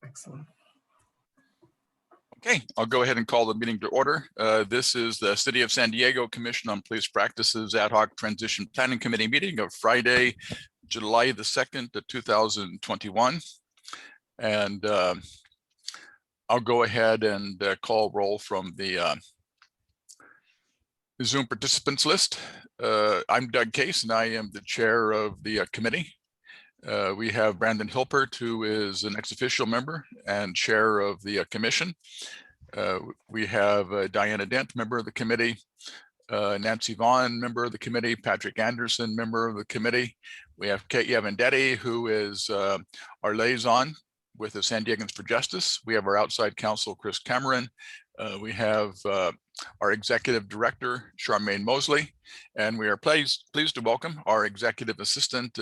Excellent. Okay, I'll go ahead and call the meeting to order. This is the City of San Diego Commission on Police Practices Ad Hoc Transition Planning Committee meeting of Friday, July the 2nd of 2021. And I'll go ahead and call roll from the Zoom participants list. I'm Doug Case and I am the chair of the committee. We have Brandon Hilpert, who is an ex-official member and chair of the commission. We have Diana Dent, member of the committee, Nancy Vaughn, member of the committee, Patrick Anderson, member of the committee. We have Kate Yavendetti, who is our liaison with the San Diegans for Justice. We have our outside counsel, Chris Cameron. We have our executive director, Charmaine Mosley, and we are pleased to welcome our executive assistant,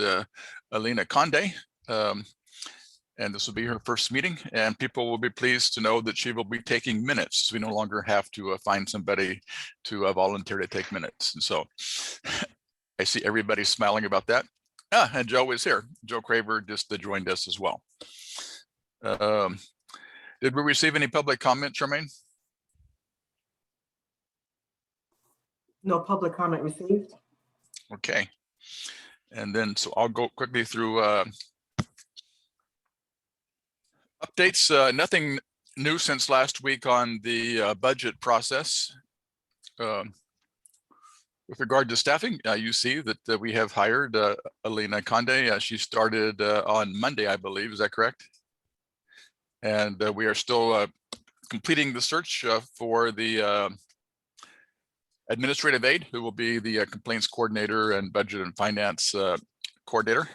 Alina Conde. And this will be her first meeting, and people will be pleased to know that she will be taking minutes. We no longer have to find somebody to volunteer to take minutes. And so I see everybody smiling about that. And Joe is here. Joe Craver just joined us as well. Did we receive any public comment, Charmaine? No public comment received. Okay. And then, so I'll go quickly through updates. Nothing new since last week on the budget process. With regard to staffing, you see that we have hired Alina Conde. She started on Monday, I believe. Is that correct? And we are still completing the search for the administrative aide, who will be the complaints coordinator and budget and finance coordinator.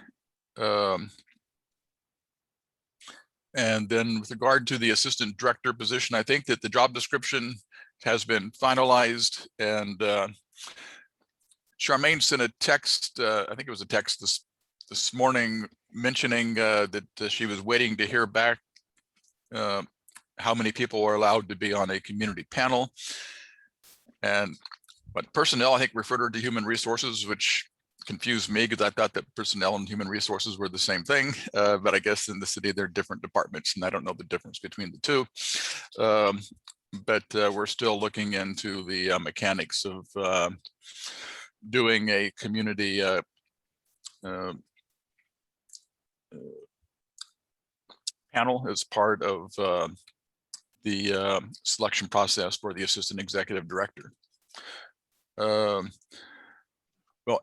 And then with regard to the assistant director position, I think that the job description has been finalized, and Charmaine sent a text, I think it was a text this morning mentioning that she was waiting to hear back how many people are allowed to be on a community panel. But personnel, I think, referred her to human resources, which confused me because I thought that personnel and human resources were the same thing. But I guess in the city, they're different departments, and I don't know the difference between the two. But we're still looking into the mechanics of doing a community panel as part of the selection process for the assistant executive director. Well,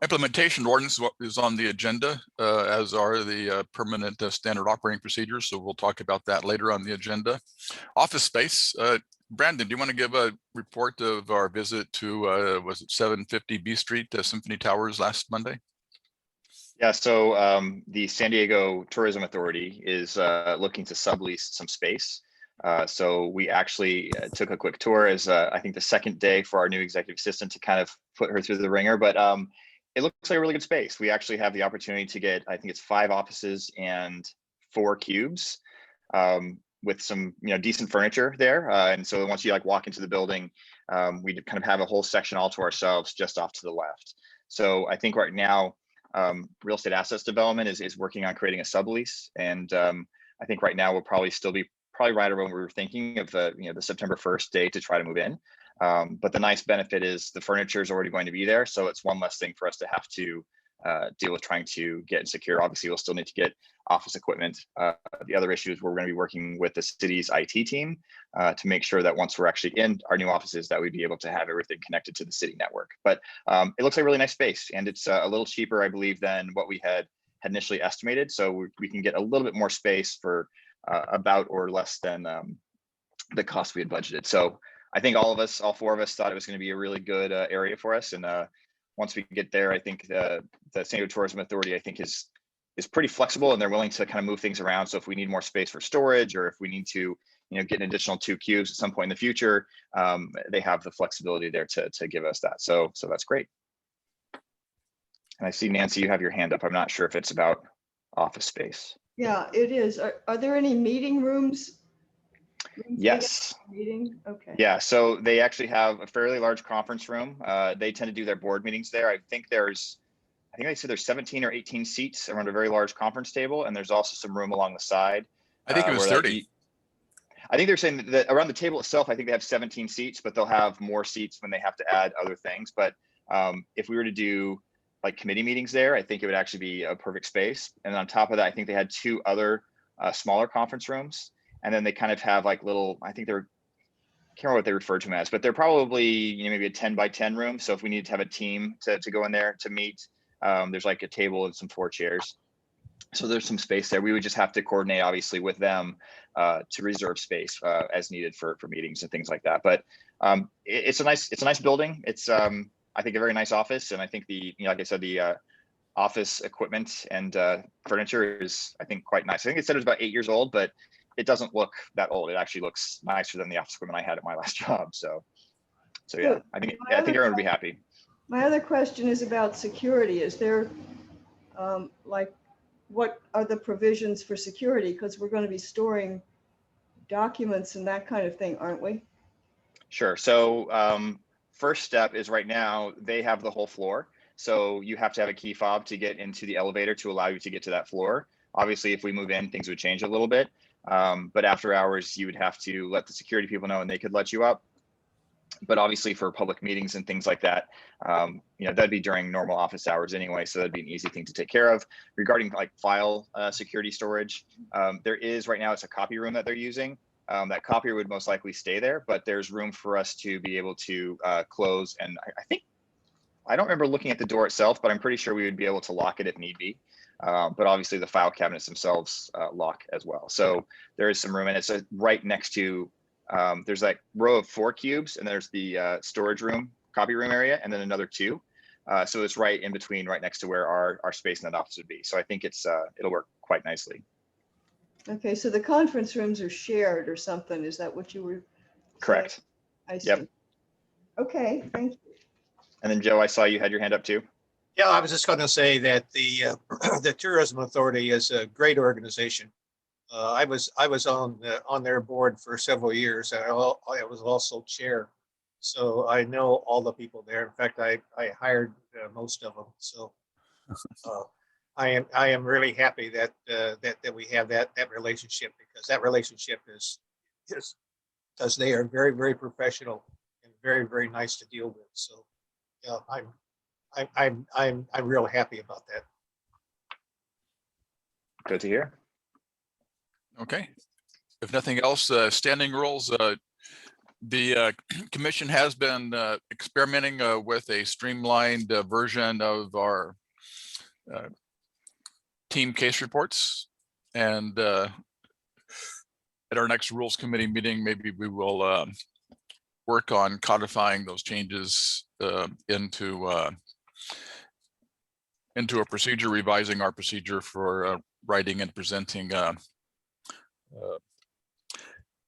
implementation ordinance is on the agenda, as are the permanent standard operating procedures. So we'll talk about that later on the agenda. Office space. Brandon, do you want to give a report of our visit to, was it 750 B Street, Symphony Towers last Monday? Yeah, so the San Diego Tourism Authority is looking to sublease some space. So we actually took a quick tour as I think the second day for our new executive assistant to kind of put her through the ringer, but it looks like a really good space. We actually have the opportunity to get, I think it's 5 offices and 4 cubes with some, decent furniture there. And so once you walk into the building, we kind of have a whole section all to ourselves just off to the left. So I think right now, real estate assets development is working on creating a sublease. And I think right now we'll probably still be right around when we were thinking of the September 1st date to try to move in. But the nice benefit is the furniture is already going to be there. So it's one less thing for us to have to deal with trying to get and secure. Obviously, we'll still need to get office equipment. The other issue is we're going to be working with the city's IT team to make sure that once we're actually in our new offices, that we'd be able to have everything connected to the city network. But it looks like a really nice space, and it's a little cheaper, I believe, than what we had initially estimated. So we can get a little bit more space for about or less than the cost we had budgeted. So I think all 4 of us thought it was going to be a really good area for us. And once we get there, I think the San Diego Tourism Authority, I think is pretty flexible, and they're willing to kind of move things around. So if we need more space for storage, or if we need to, get an additional 2 cubes at some point in the future, they have the flexibility there to give us that. So that's great. And I see, Nancy, you have your hand up. I'm not sure if it's about office space. Yeah, it is. Are there any meeting rooms? Yes. Meeting? Okay. Yeah, so they actually have a fairly large conference room. They tend to do their board meetings there. I think they said there's 17 or 18 seats around a very large conference table, and there's also some room along the side. I think it was 30. I think they're saying that around the table itself, I think they have 17 seats, but they'll have more seats when they have to add other things. But if we were to do like committee meetings there, I think it would actually be a perfect space. And on top of that, I think they had 2 other smaller conference rooms. And then they kind of have like little, I think they're, can't remember what they refer to them as, but they're probably, you know, maybe a 10 by 10 room. So if we needed to have a team to go in there to meet, there's like a table and some 4 chairs. So there's some space there. We would just have to coordinate obviously with them to reserve space as needed for meetings and things like that. But it's a nice building. It's I think a very nice office. And I think the, you know, like I said, the office equipment and furniture is, I think, quite nice. I think it said it was about 8 years old, but it doesn't look that old. It actually looks nicer than the office equipment I had at my last job. So yeah, I think everyone would be happy. My other question is about security. Is there, like, what are the provisions for security? Because we're going to be storing documents and that kind of thing, aren't we? Sure. So first step is right now they have the whole floor. So you have to have a key fob to get into the elevator to allow you to get to that floor. Obviously, if we move in, things would change a little bit. But after hours, you would have to let the security people know and they could let you up. But obviously for public meetings and things like that, you know, that'd be during normal office hours anyway. So that'd be an easy thing to take care of. Regarding like file security storage, there is right now, it's a copy room that they're using. That copier would most likely stay there, but there's room for us to be able to close. And I think, I don't remember looking at the door itself, but I'm pretty sure we would be able to lock it if need be. But obviously the file cabinets themselves lock as well. So there is some room, and it's right next to, there's like row of 4 cubes, and there's the storage room, copy room area, and then another 2. So it's right in between, right next to where our space in that office would be. So I think it's it'll work quite nicely. Okay, so the conference rooms are shared or something. Is that what you were saying? Correct. I see. Yep. Okay, thank you. And then Joe, I saw you had your hand up too. Yeah, I was just going to say that the the Tourism Authority is a great organization. I was on their board for several years, and I was also chair, so I know all the people there. In fact, I hired most of them. So I am really happy that that we have that relationship, because that relationship is because they are very, very professional and very, very nice to deal with. So yeah, I'm real happy about that. Good to hear. Okay. If nothing else, standing rules, the commission has been experimenting with a streamlined version of our team case reports. And at our next rules committee meeting, maybe we will work on codifying those changes into a procedure, revising our procedure for writing and presenting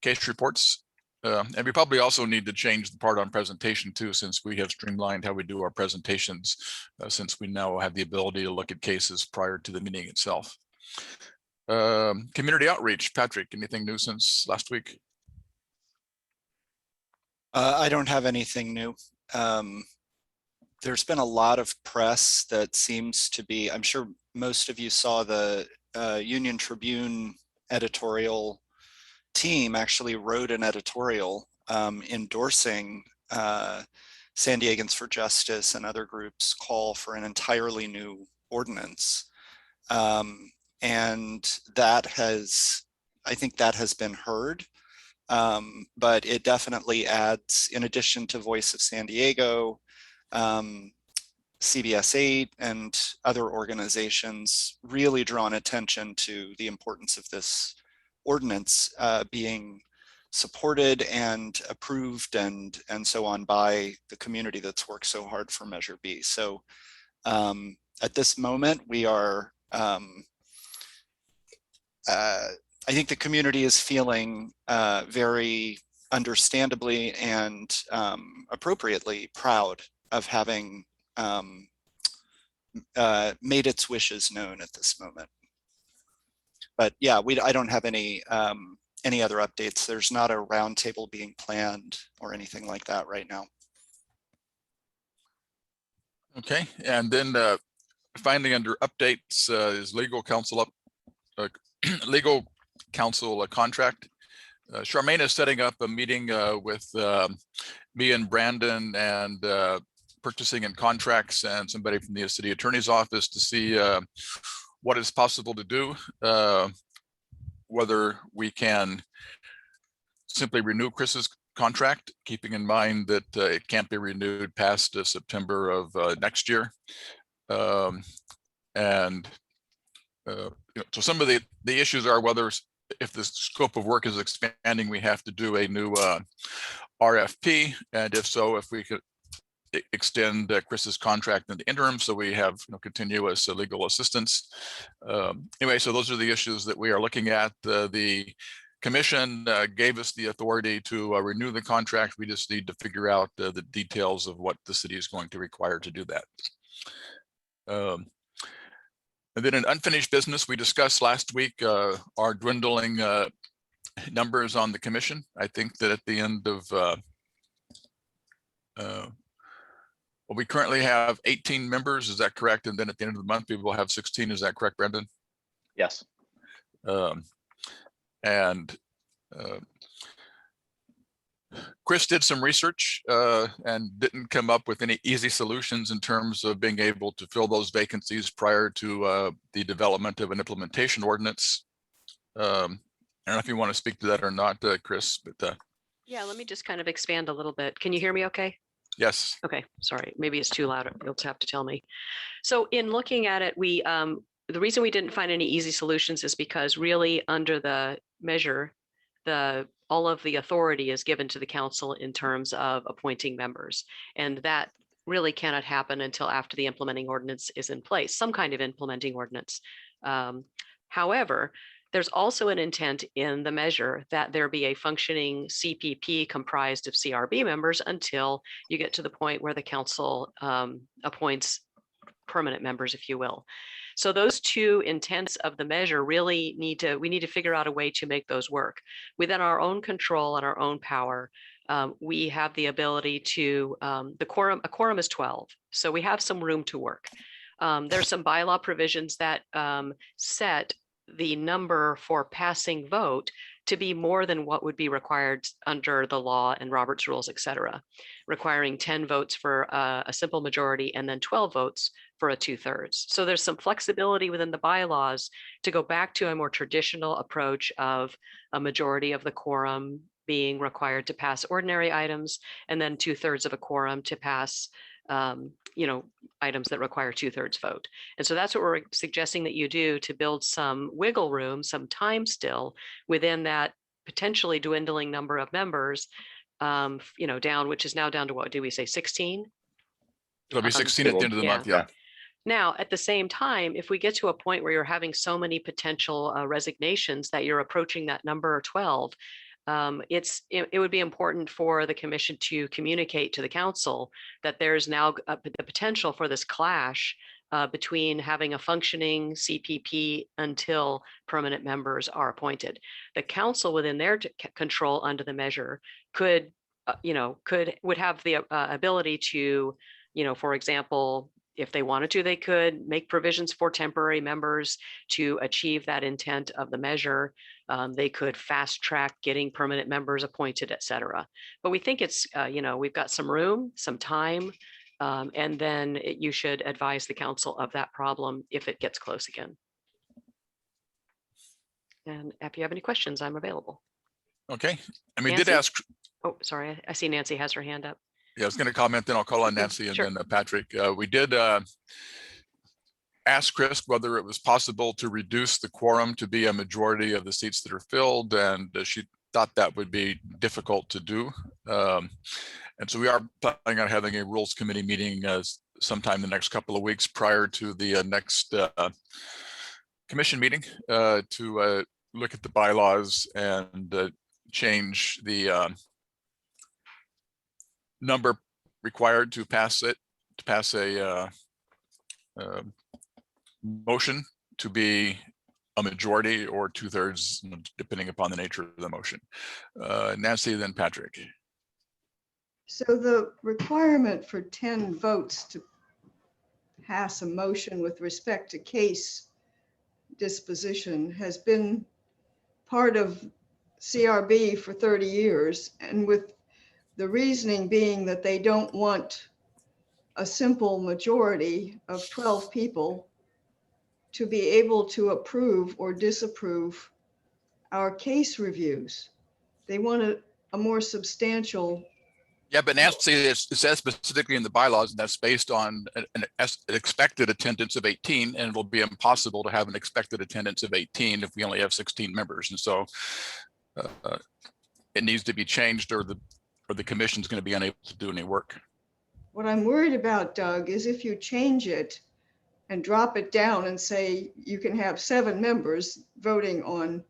case reports. And we probably also need to change the part on presentation too, since we have streamlined how we do our presentations, since we now have the ability to look at cases prior to the meeting itself. Community outreach, Patrick, anything new since last week? I don't have anything new. There's been a lot of press that seems to be, I'm sure most of you saw the Union Tribune editorial team actually wrote an editorial endorsing San Diegans for Justice and other groups' call for an entirely new ordinance. And that has, I think that has been heard. But it definitely adds, in addition to Voice of San Diego, CBS 8 and other organizations really drawn attention to the importance of this ordinance being supported and approved and so on by the community that's worked so hard for Measure B. So at this moment, we are, I think the community is feeling very understandably and appropriately proud of having made its wishes known at this moment. But yeah, I don't have any other updates. There's not a roundtable being planned or anything like that right now. Okay, and then finally under updates is legal counsel legal counsel contract. Charmaine is setting up a meeting with me and Brandon and purchasing and contracts and somebody from the city attorney's office to see what is possible to do, whether we can simply renew Chris's contract, keeping in mind that it can't be renewed past September of next year. So some of the issues are whether, if the scope of work is expanding, we have to do a new RFP, and if so, if we could extend Chris's contract in the interim, so we have continuous legal assistance. Anyway, so those are the issues that we are looking at. The commission gave us the authority to renew the contract. We just need to figure out the details of what the city is going to require to do that. And then in unfinished business, we discussed last week our dwindling numbers on the commission. I think that at the end of, well, we currently have 18 members, is that correct? And then at the end of the month, we will have 16, is that correct, Brendan? Yes. Chris did some research and didn't come up with any easy solutions in terms of being able to fill those vacancies prior to the development of an implementation ordinance. I don't know if you want to speak to that or not, Chris, but yeah, let me just kind of expand a little bit. Can you hear me okay? yes. Okay, sorry, maybe it's too loud. You'll have to tell me. So in looking at it, we the reason we didn't find any easy solutions is because really under the measure, all of the authority is given to the council in terms of appointing members. And that really cannot happen until after the implementing ordinance is in place, some kind of implementing ordinance. However, there's also an intent in the measure that there be a functioning CPP comprised of CRB members until you get to the point where the council appoints permanent members, if you will. So those two intents of the measure really we need to figure out a way to make those work. Within our own control and our own power, we have the ability to, a quorum is 12. So we have some room to work. There's some bylaw provisions that set the number for passing vote to be more than what would be required under the law and Robert's rules, et cetera, requiring 10 votes for a simple majority and then 12 votes for a 2/3. So there's some flexibility within the bylaws to go back to a more traditional approach of a majority of the quorum being required to pass ordinary items and then 2/3 of a quorum to pass items that require 2/3 vote. And so that's what we're suggesting that you do to build some wiggle room, some time still within that potentially dwindling number of members, down, which is now down to what do we say, 16? It'll be 16 at the end of the month, yeah. Now, at the same time, if we get to a point where you're having so many potential resignations that you're approaching that number 12, it would be important for the commission to communicate to the council that there's now the potential for this clash between having a functioning CPP until permanent members are appointed. The council within their control under the measure would have the ability to, for example, if they wanted to, they could make provisions for temporary members to achieve that intent of the measure. They could fast track getting permanent members appointed, et cetera. But we think it's, we've got some room, some time, and then you should advise the council of that problem if it gets close again. And if you have any questions, I'm available. Okay. And we Nancy? did ask. Oh, sorry. I see Nancy has her hand up. Yeah, I was going to comment, then I'll call on Nancy and Sure. then Patrick. We did ask Chris whether it was possible to reduce the quorum to be a majority of the seats that are filled, and she thought that would be difficult to do. And so we are planning on having a rules committee meeting sometime the next couple of weeks prior to the next commission meeting to look at the bylaws and change the number required to pass a motion to be a majority or 2/3, depending upon the nature of the motion. Nancy, then Patrick. So the requirement for 10 votes to pass a motion with respect to case disposition has been part of CRB for 30 years, and with the reasoning being that they don't want a simple majority of 12 people to be able to approve or disapprove our case reviews. They want a more substantial. Yeah, but Nancy, it says specifically in the bylaws, and that's based on an expected attendance of 18, and it'll be impossible to have an expected attendance of 18 if we only have 16 members. And so it needs to be changed, or the commission's going to be unable to do any work. What I'm worried about, Doug, is if you change it and drop it down and say you can have 7 members voting on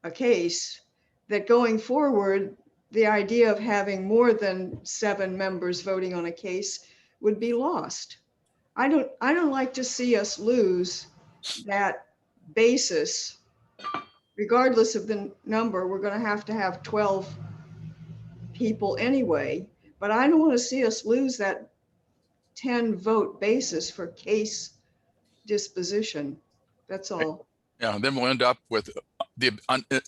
a case, that going forward, the idea of having more than 7 members voting on a case would be lost. I don't like to see us lose that basis. Regardless of the number, we're going to have 12 people anyway, but I don't want to see us lose that 10 vote basis for case disposition. That's all. Yeah, and then we'll end up with the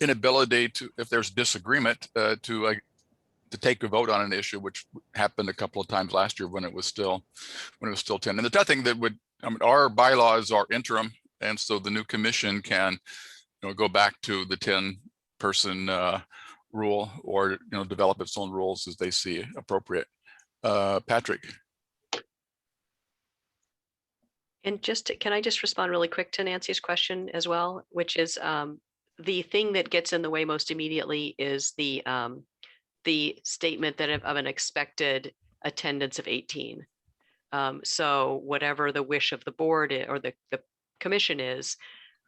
inability to, if there's disagreement, to take a vote on an issue, which happened a couple of times last year when it was still 10. And the other thing that would, I mean, our bylaws are interim, and so the new commission can, go back to the 10-person rule, or develop its own rules as they see appropriate. Patrick. And can I just respond really quick to Nancy's question as well, which is the thing that gets in the way most immediately is the statement that of an expected attendance of 18. So whatever the wish of the board or the commission is,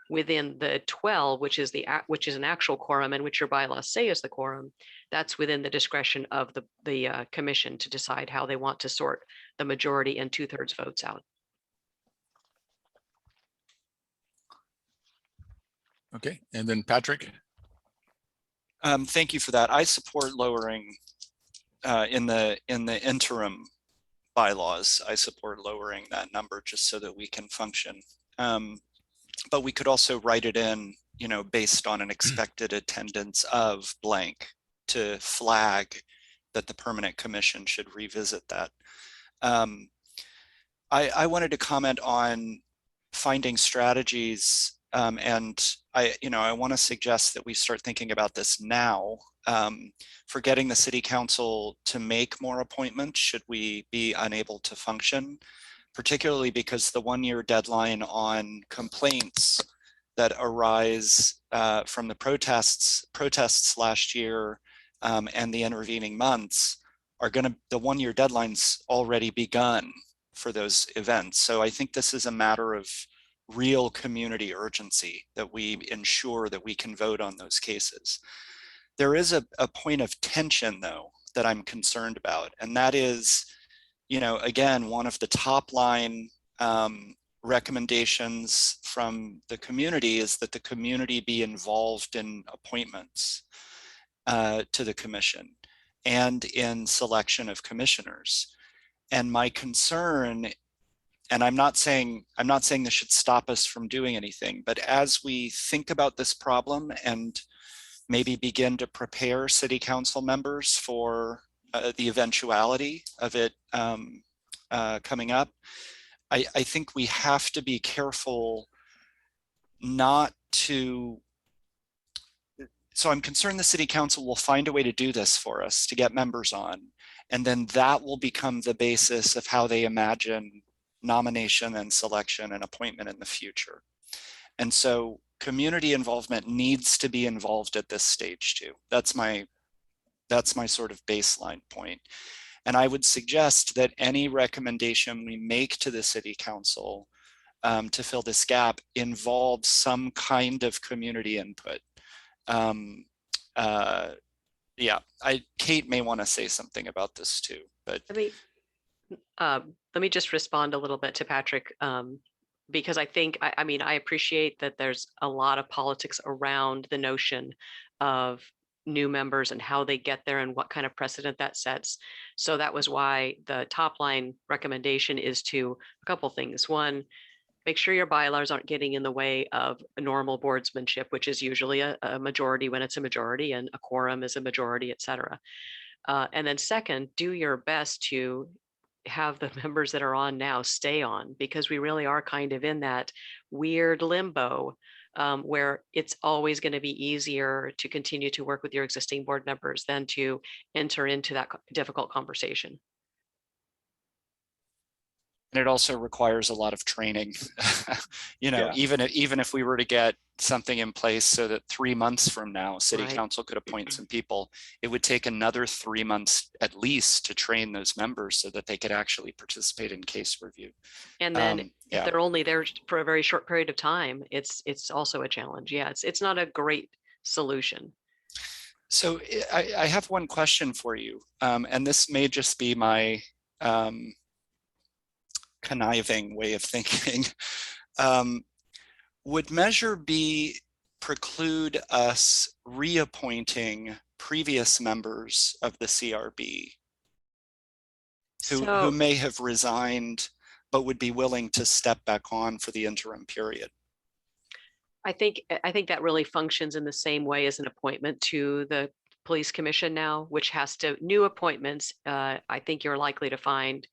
within the 12, which is an actual quorum, and which your bylaws say is the quorum, that's within the discretion of the commission to decide how they want to sort the majority and 2/3 votes out. Okay, and then Patrick. Thank you for that. I support lowering in the interim bylaws. I support lowering that number just so that we can function. But we could also write it in, based on an expected attendance of blank, to flag that the permanent commission should revisit that. I wanted to comment on finding strategies, and I want to suggest that we start thinking about this now, for getting the city council to make more appointments should we be unable to function, particularly because the 1-year deadline on complaints that arise from the protests last year and the intervening months the 1-year deadline's already begun for those events. So I think this is a matter of real community urgency, that we ensure that we can vote on those cases. There is a point of tension, though, that I'm concerned about, and that is, again, one of the top line recommendations from the community is that the community be involved in appointments to the commission and in selection of commissioners. And my concern, and I'm not saying this should stop us from doing anything, but as we think about this problem and maybe begin to prepare city council members for the eventuality of it coming up, I think we have to be careful not to. So I'm concerned the city council will find a way to do this for us, to get members on, and then that will become the basis of how they imagine nomination and selection and appointment in the future. And so community involvement needs to be involved at this stage too. That's my sort of baseline point. And I would suggest that any recommendation we make to the city council to fill this gap involves some kind of community input. Kate may want to say something about this too, but let me just respond a little bit to Patrick, because I think, I appreciate that there's a lot of politics around the notion of new members and how they get there and what kind of precedent that sets. So that was why the top line recommendation is to a couple things. One, make sure your bylaws aren't getting in the way of a normal boardsmanship, which is usually a majority when it's a majority, and a quorum is a majority, et cetera. And then second, do your best to have the members that are on now stay on, because we really are kind of in that weird limbo where it's always going to be easier to continue to work with your existing board members than to enter into that difficult conversation. And it also requires a lot of training. You know, Yeah. even if we were to get something in place so that 3 months from now, city Right. council could appoint some people, it would take another 3 months at least to train those members so that they could actually participate in case review. And then Yeah. if they're only there for a very short period of time, it's also a challenge. Yeah, it's not a great solution. So I have one question for you, and this may just be my conniving way of thinking. Would Measure B preclude us reappointing previous members of the CRB who may have resigned but would be willing to step back on for the interim period? I think that really functions in the same way as an appointment to the police commission now, which has to, new appointments, I think you're likely to find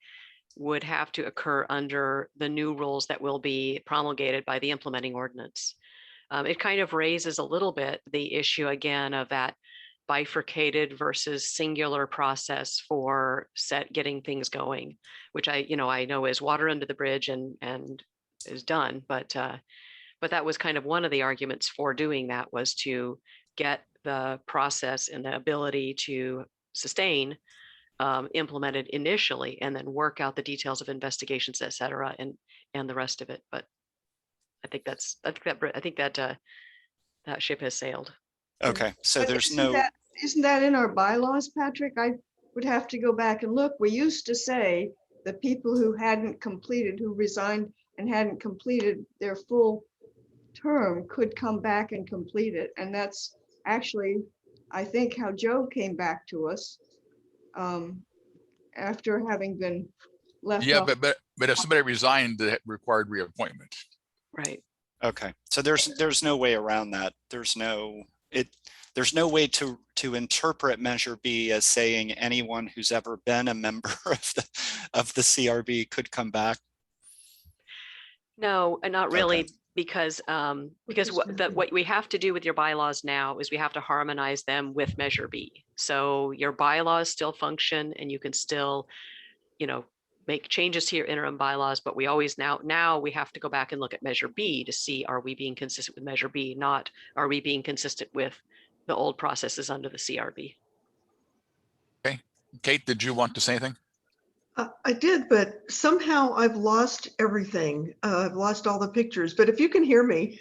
would have to occur under the new rules that will be promulgated by the implementing ordinance. It kind of raises a little bit the issue again of that bifurcated versus singular process for getting things going, which I know is water under the bridge and is done, but that was kind of one of the arguments for doing that, was to get the process and the ability to sustain implemented initially, and then work out the details of investigations, et cetera, and the rest of it. But I think that ship has sailed. Okay, so But there's isn't that in our bylaws, Patrick? I would have to go back and look. We used to say that people who resigned and hadn't completed their full term could come back and complete it. And that's actually, I think, how Joe came back to us after having been left Yeah, off. but if somebody resigned, that required reappointment. Right. okay. So there's no way around that. There's no way to interpret Measure B as saying anyone who's ever been a member of the CRB could come back. No, and not really. Okay. Because what we have to do with your bylaws now is we have to harmonize them with Measure B. So your bylaws still function, and you can still, make changes to your interim bylaws, but we always now we have to go back and look at Measure B to see, are we being consistent with Measure B? Not, are we being consistent with the old processes under the CRB? Okay, Kate, did you want to say anything? I did, but somehow I've lost everything. I've lost all the pictures, but if you can hear me.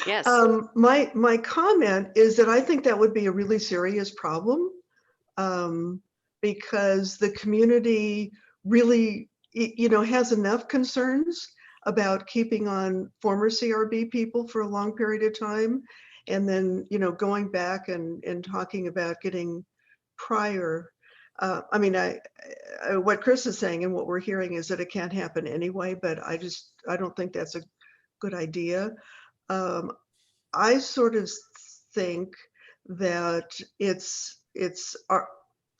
Yes. My comment is that I think that would be a really serious problem because the community really, has enough concerns about keeping on former CRB people for a long period of time. And then, going back and talking about getting prior. What Chris is saying and what we're hearing is that it can't happen anyway, but I don't think that's a good idea. I sort of think that it's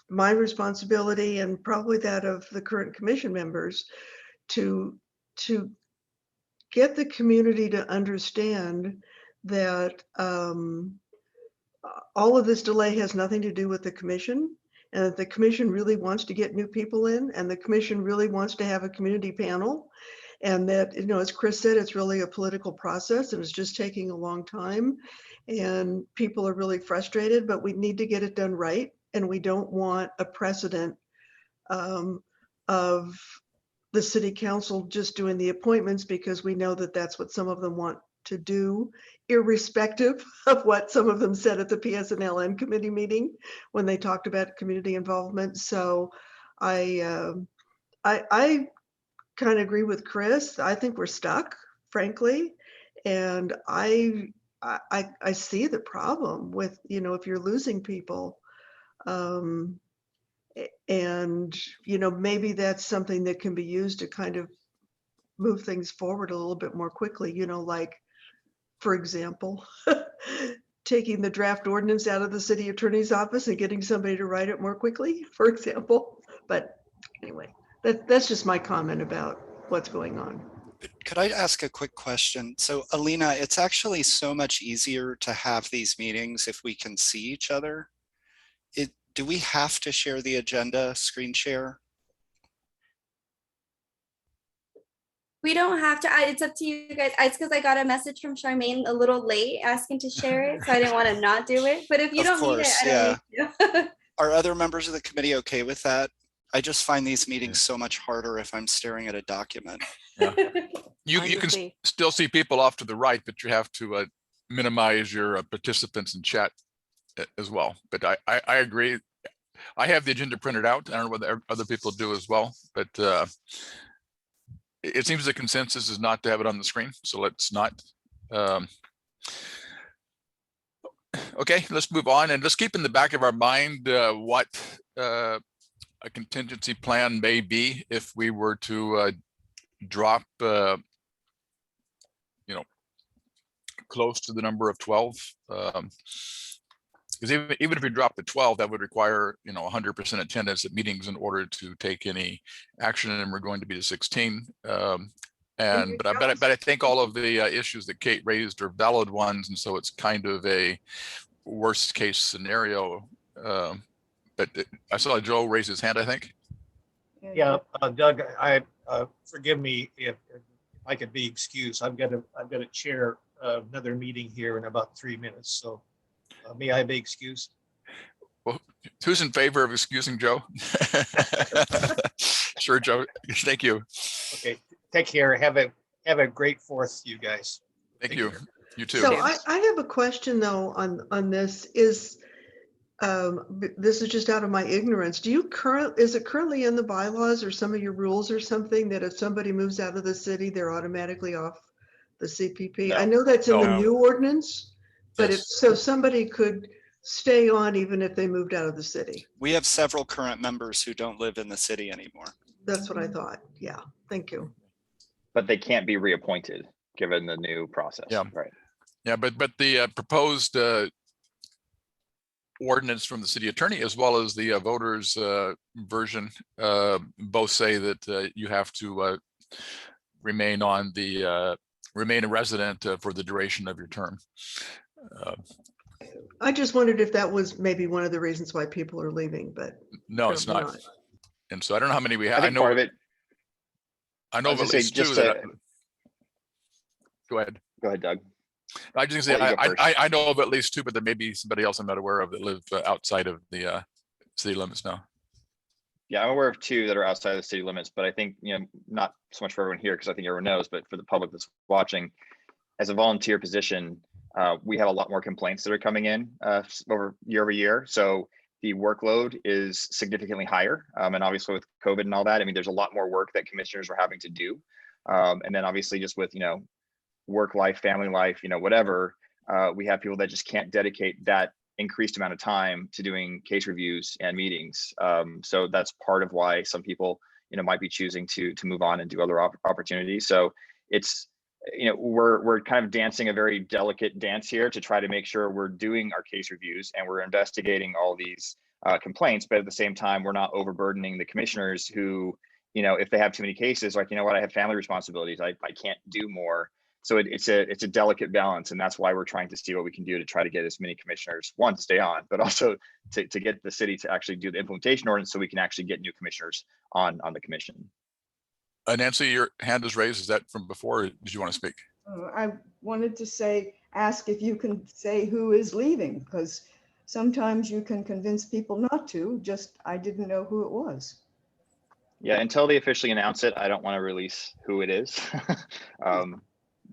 my responsibility, and probably that of the current commission members, to get the community to understand that all of this delay has nothing to do with the commission, and that the commission really wants to get new people in, and the commission really wants to have a community panel. And that, as Chris said, it's really a political process and it's just taking a long time. And people are really frustrated, but we need to get it done right. And we don't want a precedent of the city council just doing the appointments because we know that that's what some of them want to do, irrespective of what some of them said at the PSNLM committee meeting when they talked about community involvement. So I kind of agree with Chris. I think we're stuck, frankly, and I see the problem with, if you're losing people, and maybe that's something that can be used to kind of move things forward a little bit more quickly, you know, like, for example, taking the draft ordinance out of the city attorney's office and getting somebody to write it more quickly, for example. But anyway, that's just my comment about what's going on. Could I ask a quick question? So Alina, it's actually so much easier to have these meetings if we can see each other. Do we have to share the agenda screen share? We don't have to. It's up to you guys. It's because I got a message from Charmaine a little late asking to share it, so I didn't want to not do it. But if you Of don't need it, course, I don't need to. Are other members of the committee okay with that? I just find these meetings so much harder if I'm staring at a document. You Fine you with can me. still see people off to the right, but you have to minimize your participants in chat as well. But I agree. I have the agenda printed out. I don't know whether other people do as well, but it seems the consensus is not to have it on the screen. So let's not. Okay, let's move on, and let's keep in the back of our mind what a contingency plan may be if we were to drop, you know, close to the number of 12. Because even if we drop to 12, that would require, you know, 100% attendance at meetings in order to take any action, and we're going to be to 16. But I think all of the issues that Kate raised are valid ones, and so it's kind of a worst case scenario. But I saw Joe raise his hand, I think. Yeah, Doug, forgive me if I could be excused. I've got to chair another meeting here in about 3 minutes. So may I be excused? Well, who's in favor of excusing Joe? Sure, Joe. Thank you. Okay, take care. Have a great 4th, you guys. Thank you. You too. So I have a question though on this. Is this is just out of my ignorance. Is it currently in the bylaws or some of your rules or something that if somebody moves out of the city, they're automatically off the CPP? No. I know that's in the No. new ordinance, but if Yes. so, somebody could stay on even if they moved out of the city. We have several current members who don't live in the city anymore. That's what I thought. Yeah, thank you. But they can't be reappointed given the new process. Yeah. Right. Yeah, but the proposed ordinance from the city attorney, as well as the voters version, both say that you have to remain a resident for the duration of your term. I just wondered if that was maybe one of the reasons why people are leaving, but No, it's probably not. And so I don't know how many we have. I think part of it. I know I of was at gonna say, least two just that. to- Go ahead. Go ahead, Doug. I just gonna I'll say let you go I know of at least two, but there may be somebody else I'm not aware of that live outside of the city limits now. Yeah, I'm aware of 2 that are outside of the city limits, but I think, you know, not so much for everyone here because I think everyone knows, but for the public that's watching, as a volunteer position, we have a lot more complaints that are coming in over year. So the workload is significantly higher. And obviously with COVID and all that, I mean, there's a lot more work that commissioners are having to do. And then obviously just with, you know, work life, family life, you know, whatever, we have people that just can't dedicate that increased amount of time to doing case reviews and meetings. So that's part of why some people, you know, might be choosing to move on and do other opportunities. So it's, you know, we're kind of dancing a very delicate dance here to try to make sure we're doing our case reviews and we're investigating all these complaints, but at the same time, we're not overburdening the commissioners who, you know, if they have too many cases, like, you know what, I have family responsibilities, I can't do more. So it's a delicate balance, and that's why we're trying to see what we can do to try to get as many commissioners, one, to stay on, but also to get the city to actually do the implementation ordinance so we can actually get new commissioners on the commission. Nancy, your hand is raised. Is that from before, or did you want to speak? I wanted to ask if you can say who is leaving, because sometimes you can convince people not to, I didn't know who it was. Yeah, until they officially announce it, I don't want to release who it is.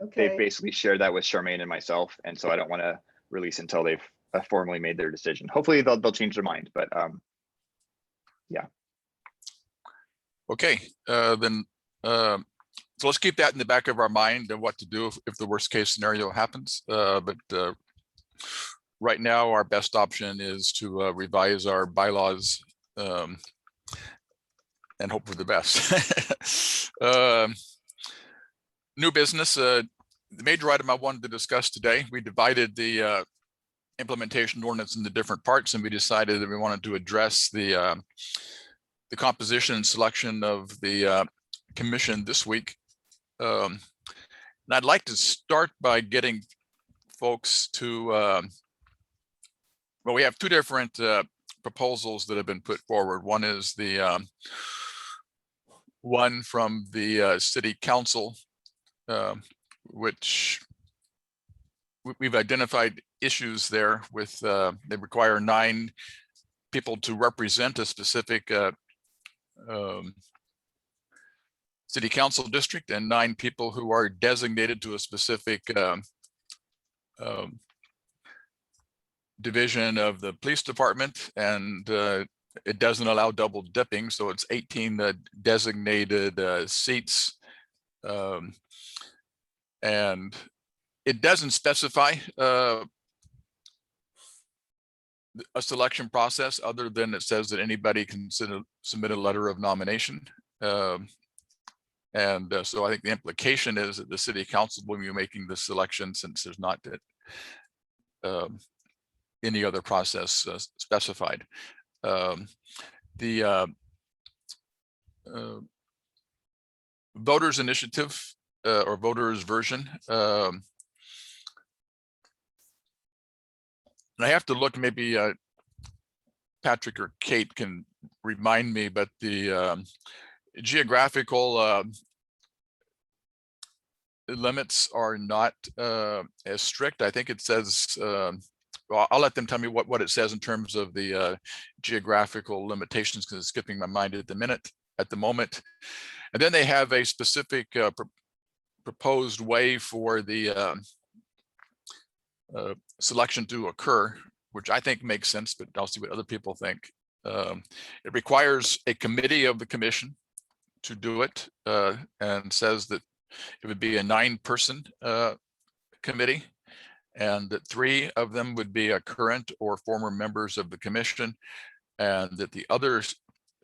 Okay. They've basically shared that with Charmaine and myself, and so I don't want to release until they've formally made their decision. Hopefully they'll change their mind, but yeah. Okay, then so let's keep that in the back of our mind and what to do if the worst case scenario happens. But right now, our best option is to revise our bylaws and hope for the best. new business, the major item I wanted to discuss today, we divided the implementation ordinance into different parts, and we decided that we wanted to address the composition and selection of the commission this week. And I'd like to start by getting folks to, well, we have two different proposals that have been put forward. One is the one from the city council, which we've identified issues there with, they require 9 people to represent a specific city council district and 9 people who are designated to a specific division of the police department, and it doesn't allow double dipping, so it's 18 designated seats, and it doesn't specify a selection process other than it says that anybody can submit a letter of nomination. And so I think the implication is that the city council will be making the selection, since there's not any other process specified. The voters initiative or voters version, and I have to look, maybe Patrick or Kate can remind me, but the geographical limits are not as strict. I think it says, well, I'll let them tell me what it says in terms of the geographical limitations, because it's skipping my mind at the moment. And then they have a specific proposed way for the selection to occur, which I think makes sense, but I'll see what other people think. It requires a committee of the commission to do it, and says that it would be a 9-person committee, and that 3 of them would be a current or former members of the commission, and that the other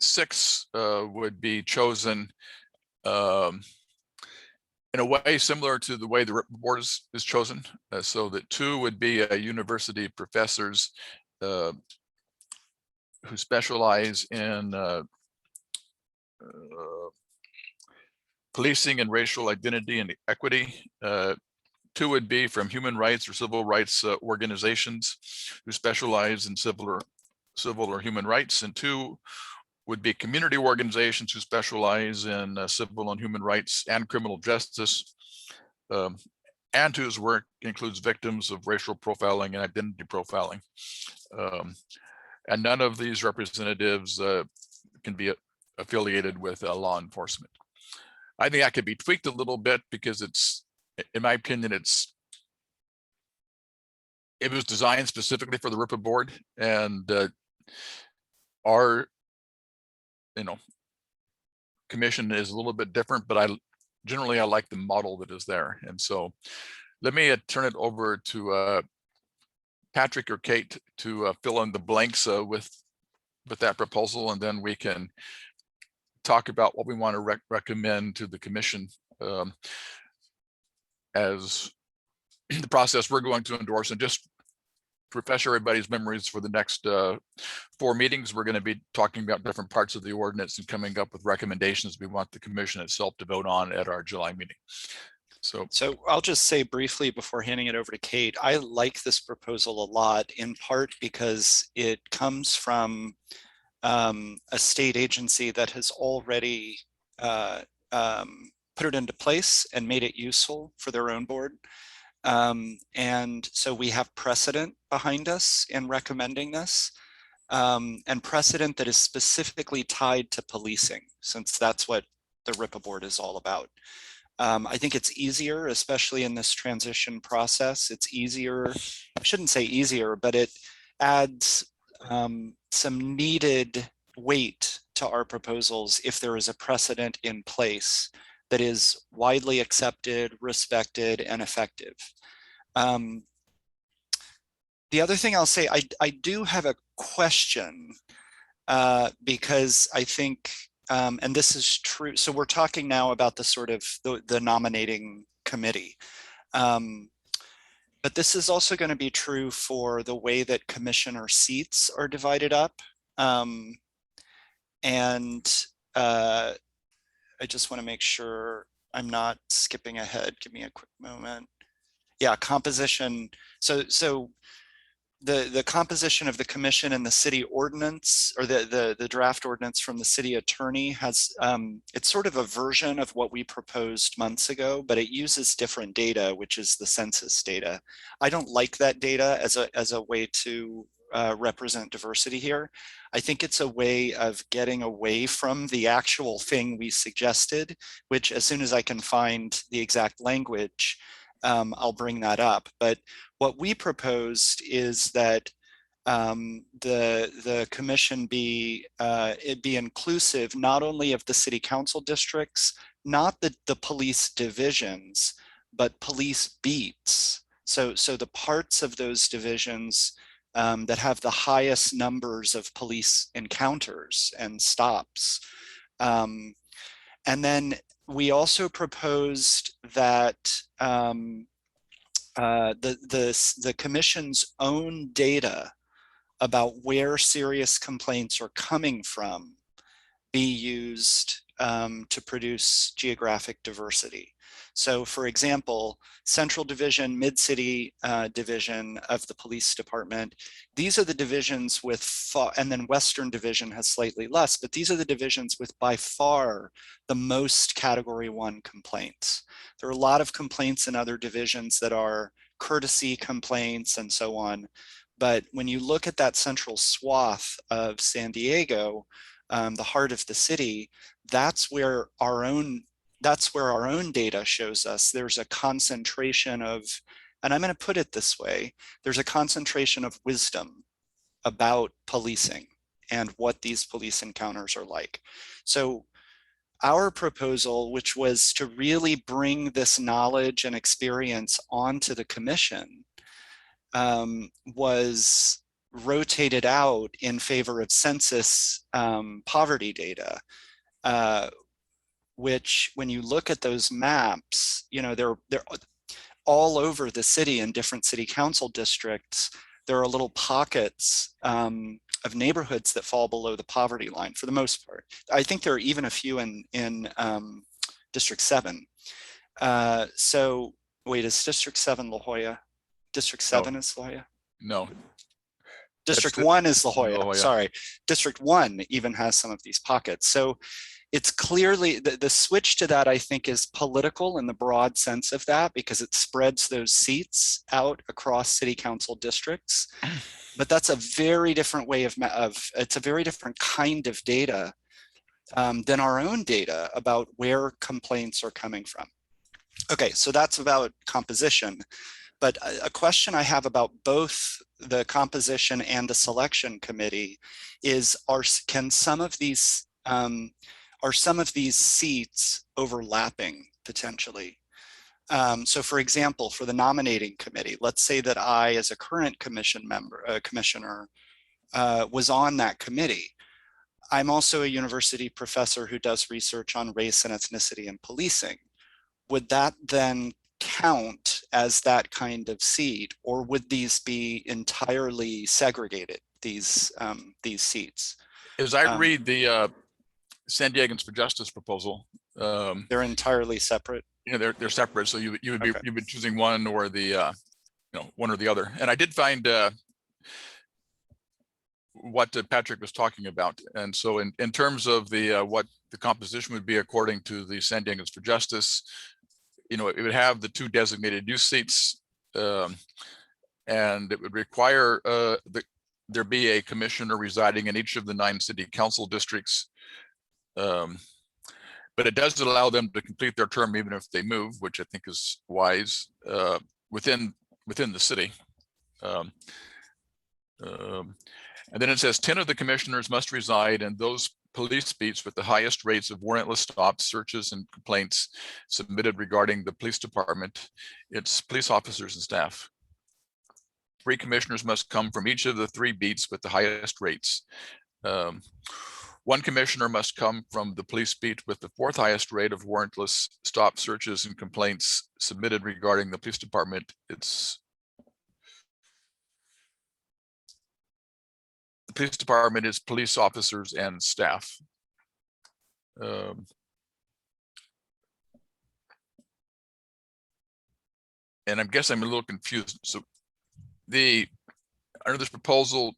6 would be chosen in a way similar to the way the board is chosen, so that 2 would be university professors who specialize in policing and racial identity and equity. 2 would be from human rights or civil rights organizations who specialize in civil or human rights, and 2 would be community organizations who specialize in civil and human rights and criminal justice, and whose work includes victims of racial profiling and identity profiling. And none of these representatives can be affiliated with law enforcement. I think that could be tweaked a little bit, because it's, in my opinion, it was designed specifically for the RIPA board, and our commission is a little bit different, but generally I like the model that is there. And so let me turn it over to Patrick or Kate to fill in the blanks with that proposal, and then we can talk about what we want to recommend to the commission as the process we're going to endorse. And just to refresh everybody's memories, for the next 4 meetings, we're going to be talking about different parts of the ordinance and coming up with recommendations we want the commission itself to vote on at our July meeting. So I'll just say briefly before handing it over to Kate, I like this proposal a lot, in part because it comes from a state agency that has already put it into place and made it useful for their own board. And so we have precedent behind us in recommending this, and precedent that is specifically tied to policing, since that's what the RIPA board is all about. I think it's easier, especially in this transition process. It's easier, I shouldn't say easier, but it adds some needed weight to our proposals if there is a precedent in place that is widely accepted, respected, and effective. The other thing I'll say, I do have a question, because I think, and this is true, so we're talking now about the sort of the nominating committee. But this is also going to be true for the way that commissioner seats are divided up. I just want to make sure I'm not skipping ahead. Give me a quick moment. Yeah, composition. So the composition of the commission and the city ordinance, or the draft ordinance from the city attorney has, it's sort of a version of what we proposed months ago, but it uses different data, which is the census data. I don't like that data as a way to represent diversity here. I think it's a way of getting away from the actual thing we suggested, which as soon as I can find the exact language, I'll bring that up. But what we proposed is that the commission be inclusive not only of the city council districts, not the police divisions, but police beats. So the parts of those divisions that have the highest numbers of police encounters and stops. And then we also proposed that the commission's own data about where serious complaints are coming from be used to produce geographic diversity. So for example, Central Division, Mid-City Division of the Police Department, these are the divisions with, and then Western Division has slightly less, but these are the divisions with by far the most Category 1 complaints. There are a lot of complaints in other divisions that are courtesy complaints and so on. But when you look at that central swath of San Diego, the heart of the city, that's where our own data shows us there's a concentration of, and I'm going to put it this way, there's a concentration of wisdom about policing and what these police encounters are like. So our proposal, which was to really bring this knowledge and experience onto the commission, was rotated out in favor of census poverty data, which when you look at those maps, you know, they're all over the city in different city council districts. There are little pockets of neighborhoods that fall below the poverty line for the most part. I think there are even a few in District 7. So wait, is District 7 La Jolla? District 7 is La Jolla? No. District 1 is La Jolla, sorry. District 1 even has some of these pockets. So it's clearly, the switch to that, I think, is political in the broad sense of that, because it spreads those seats out across city council districts. But that's a very different way of it's a very different kind of data than our own data about where complaints are coming from. Okay, so that's about composition. But a question I have about both the composition and the selection committee is, are some of these seats overlapping potentially? So for example, for the nominating committee, let's say that I, as a current commissioner, was on that committee. I'm also a university professor who does research on race and ethnicity and policing. Would that then count as that kind of seat, or would these be entirely segregated, these seats? As I read the San Diegans for Justice proposal, they're entirely separate. You know, they're separate. So you would be, Okay. you'd be choosing one or the one or the other. And I did find what Patrick was talking about. And so in terms of the what the composition would be according to the San Diegans for Justice, you know, it would have the 2 designated use seats, and it would require there be a commissioner residing in each of the 9 city council districts. But it does allow them to complete their term even if they move, which I think is wise within the city. And then it says 10 of the commissioners must reside in those police beats with the highest rates of warrantless stops, searches, and complaints submitted regarding the police department, its police officers and staff. 3 commissioners must come from each of the 3 beats with the highest rates. One commissioner must come from the police beat with the 4th highest rate of warrantless stop searches and complaints submitted regarding the police department. The police department is police officers and staff. And I guess I'm a little confused. So under this proposal,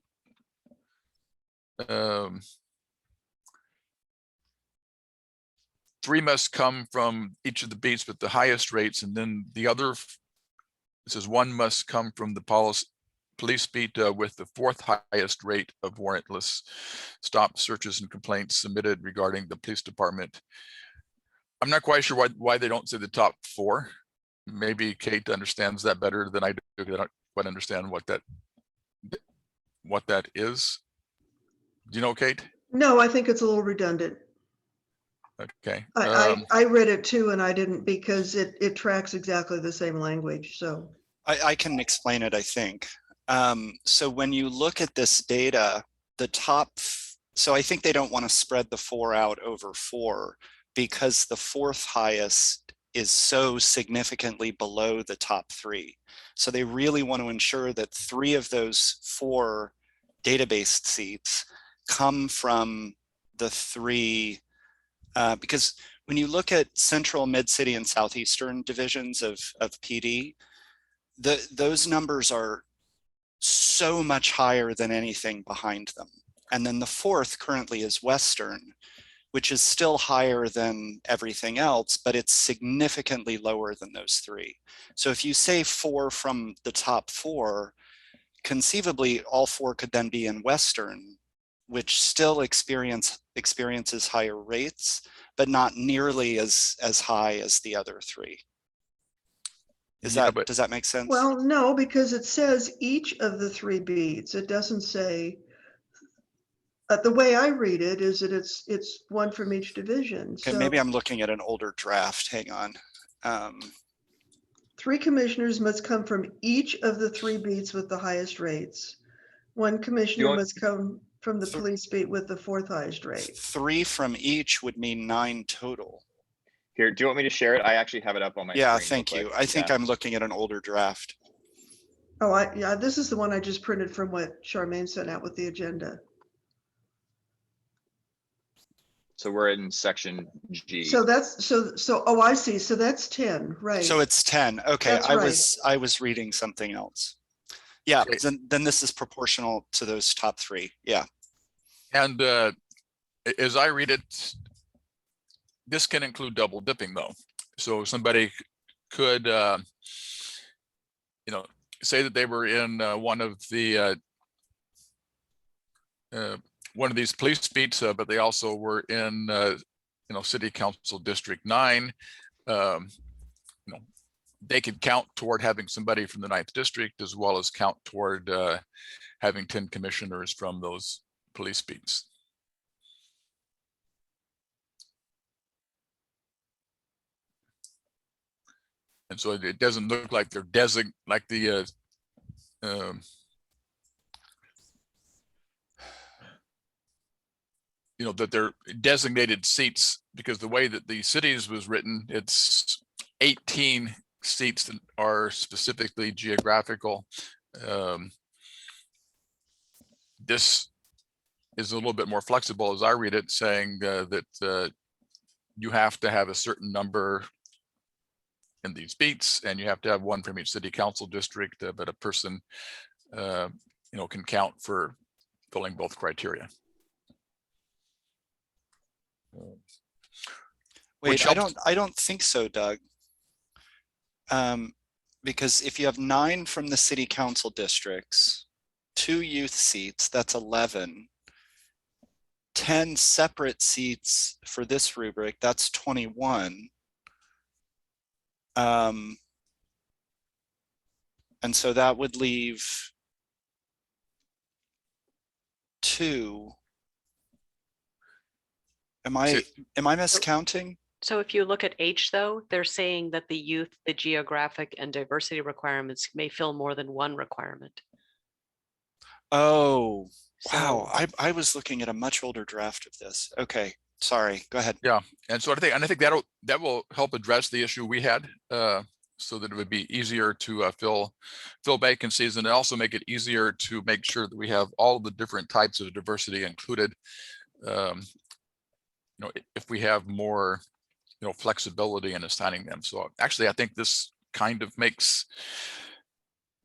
3 must come from each of the beats with the highest rates, and then the other, it says 1 must come from the police beat with the 4th highest rate of warrantless stop searches and complaints submitted regarding the police department. I'm not quite sure why they don't say the top 4. Maybe Kate understands that better than I do. I don't quite understand what that is. Do you know, Kate? No, I think it's a little redundant. Okay. I read it too, and I didn't, because it tracks exactly the same language. So I can explain it, I think. So when you look at this data, so I think they don't want to spread the 4 out over 4, because the 4th highest is so significantly below the top 3. So they really want to ensure that 3 of those 4 database seats come from the 3, because when you look at central, mid-city, and southeastern divisions of PD, those numbers are so much higher than anything behind them. And then the 4th currently is western, which is still higher than everything else, but it's significantly lower than those 3. So if you say 4 from the top 4, conceivably all 4 could then be in western, which still experiences higher rates, but not nearly as high as the other 3. Does that make sense? well, no, because it says each of the 3 beats. It doesn't say. The way I read it is that it's 1 from each division. Okay, so maybe I'm looking at an older draft. Hang on. 3 commissioners must come from each of the 3 beats with the highest rates. 1 commissioner must come from the police beat with the 4th highest rate. 3 from each would mean 9 total. Here, do you want me to share it? I actually have it up on my Yeah, screen. thank you. I think I'm looking at an older draft. Oh, yeah, this is the one I just printed from what Charmaine sent out with the agenda. So we're in section G. So that's oh, I see. So that's 10, right? So it's 10. Okay, That's right. I was reading something else. Yeah, then this is proportional to those top 3. Yeah. And as I read it, this can include double dipping though. So somebody could, say that they were in one of these police beats, but they also were in, City Council District 9. They could count toward having somebody from the 9th district, as well as count toward having 10 commissioners from those police beats. And so it doesn't look like they're that they're designated seats, because the way that the cities was written, it's 18 seats that are specifically geographical. This is a little bit more flexible, as I read it, saying that you have to have a certain number in these beats, and you have to have 1 from each city council district, but a person can count for filling both criteria. Wait, I don't think so, Doug. Because if you have 9 from the city council districts, 2 youth seats, that's 11. 10 separate seats for this rubric, that's 21. And so that would leave 2. Am I miscounting? So if you look at H though, they're saying that the youth, the geographic and diversity requirements may fill more than 1 requirement. Oh, Wow, So, I was looking at a much older draft of this. Okay, sorry, go ahead. Yeah, and so I think that will help address the issue we had, so that it would be easier to fill vacancies, and also make it easier to make sure that we have all the different types of diversity included. If we have more, flexibility in assigning them. So actually, I think this kind of makes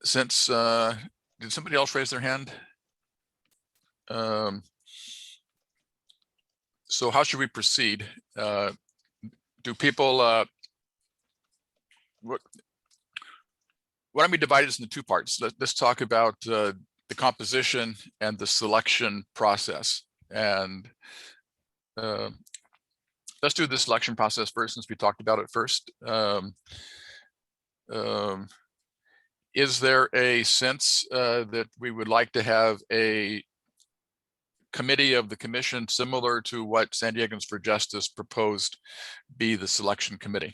sense. Did somebody else raise their hand? So how should we proceed? Do people, why don't we divide this into two parts? Let's talk about the composition and the selection process. And let's do the selection process first, since we talked about it first. Is there a sense that we would like to have a committee of the commission similar to what San Diegans for Justice proposed be the selection committee?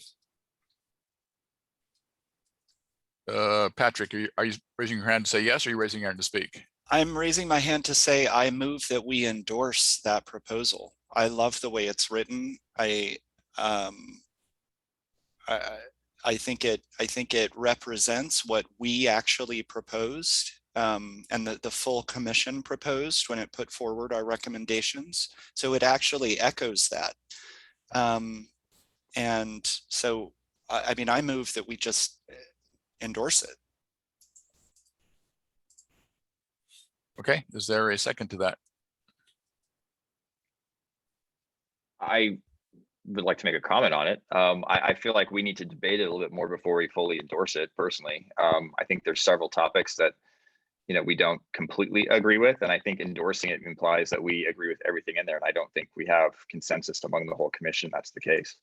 Patrick, are you raising your hand to say yes, or are you raising your hand to speak? I'm raising my hand to say I move that we endorse that proposal. I love the way it's written. I think it represents what we actually proposed, and the full commission proposed when it put forward our recommendations. So it actually echoes that. And so, I mean, I move that we just endorse it. Okay, is there a second to that? I would like to make a comment on it. I feel like we need to debate it a little bit more before we fully endorse it personally. I think there's several topics that, we don't completely agree with. And I think endorsing it implies that we agree with everything in there. And I don't think we have consensus among the whole commission. That's the case.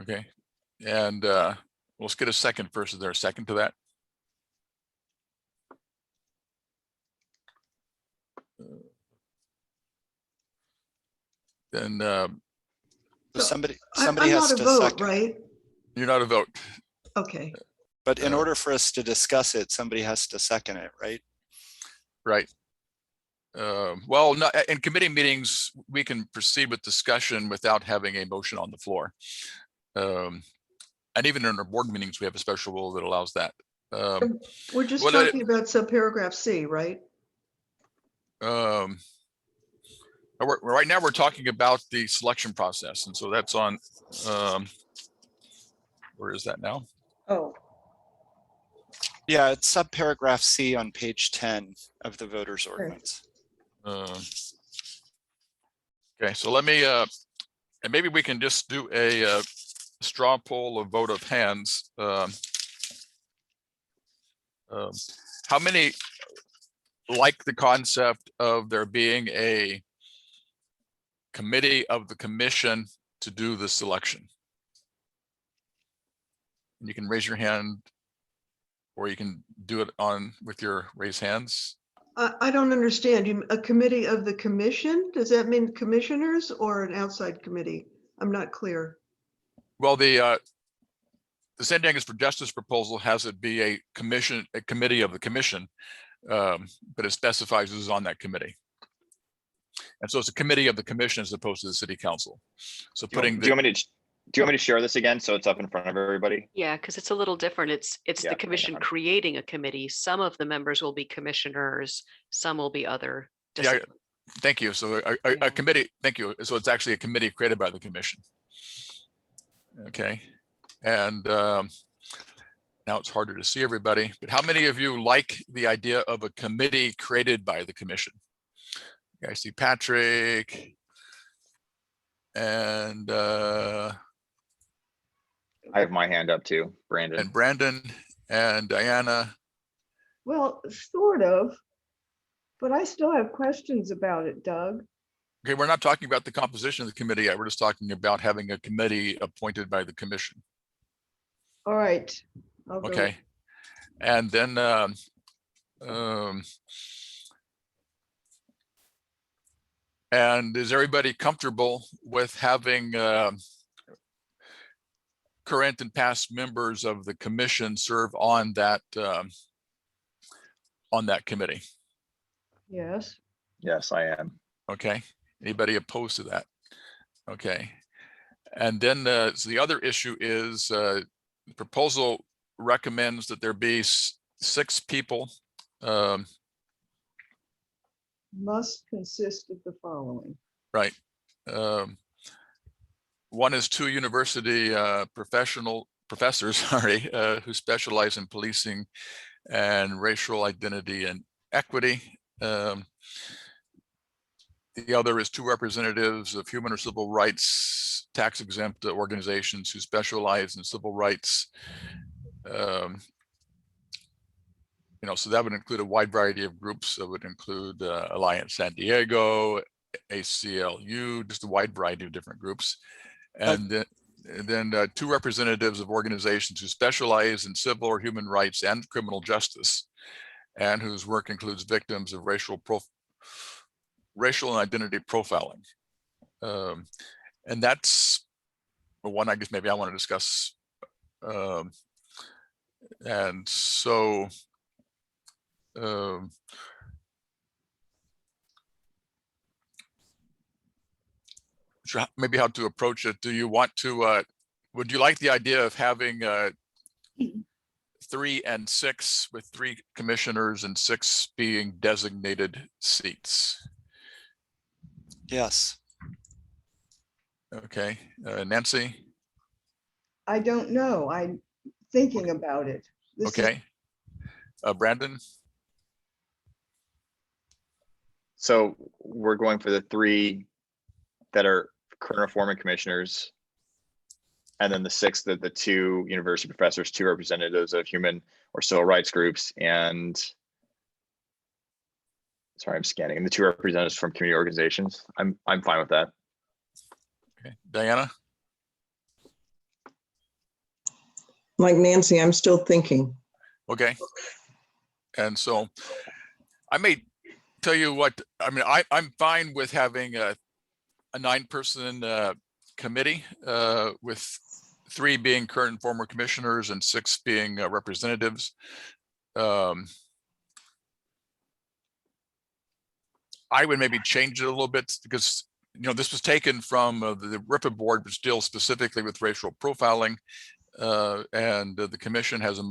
Okay, and let's get a second first. Is there a second to that? Then So somebody I'm has not to a vote, second. right? you're not a vote. Okay. But in order for us to discuss it, somebody has to second it, right? Right. Well, no, in committee meetings, we can proceed with discussion without having a motion on the floor. And even in our board meetings, we have a special rule that allows that. We're just well, talking about subparagraph C, right? Right now, we're talking about the selection process. And so that's on, where is that now? Oh, Yeah, it's subparagraph C on page 10 of the voters ordinance. Okay, so let me, and maybe we can just do a straw poll, a vote of hands. How many like the concept of there being a committee of the commission to do the selection? You can raise your hand, or you can do it with your raised hands. I don't understand. A committee of the commission? Does that mean commissioners or an outside committee? I'm not clear. Well, the San Diegans for Justice proposal has it be a committee of the commission, but it specifies who's on that committee. And so it's a committee of the commission as opposed to the city council. So Do you want me to share this again so it's up in front of everybody? yeah, because it's a little different. It's Yeah, the hang commission on. creating a committee. Some of the members will be commissioners, some will be other. Yeah, thank you. So a committee, thank you. So it's actually a committee created by the commission. Okay. And now it's harder to see everybody, but how many of you like the idea of a committee created by the commission? I see Patrick and I have my hand up too, Brandon. and Brandon and Diana. well, sort of, but I still have questions about it, Doug. Okay, we're not talking about the composition of the committee yet. We're just talking about having a committee appointed by the commission. All right. I'll go. Okay. And then and is everybody comfortable with having current and past members of the commission serve on that committee? Yes. Yes, I am. Okay, anybody opposed to that? Okay, and then so the other issue is the proposal recommends that there be 6 people. Must consist of the following. Right. One is 2 university professors, sorry, who specialize in policing and racial identity and equity. The other is 2 representatives of human or civil rights tax exempt organizations who specialize in civil rights. You know, so that would include a wide variety of groups. That would include Alliance San Diego, ACLU, just a wide variety of different groups. And then 2 representatives of organizations who specialize in civil or human rights and criminal justice, and whose work includes victims of racial and identity profiling. And that's one I guess maybe I want to discuss. And so maybe how to approach it. Do you want to, would you like the idea of having 3 and 6 with 3 commissioners and 6 being designated seats? Yes. Okay, Nancy? I don't know. I'm thinking about it. This is- Okay. Brandon? So we're going for the 3 that are current or former commissioners. And then the 6, the 2 university professors, 2 representatives of human or civil rights groups, and sorry, I'm scanning, and the 2 representatives from community organizations. I'm fine with that. Okay, Diana? Like Nancy, I'm still thinking. Okay. And so I may tell you what, I mean, I'm fine with having a 9-person committee with 3 being current and former commissioners and 6 being representatives. I would maybe change it a little bit because, you know, this was taken from the RIPA board, but still specifically with racial profiling. And the commission has a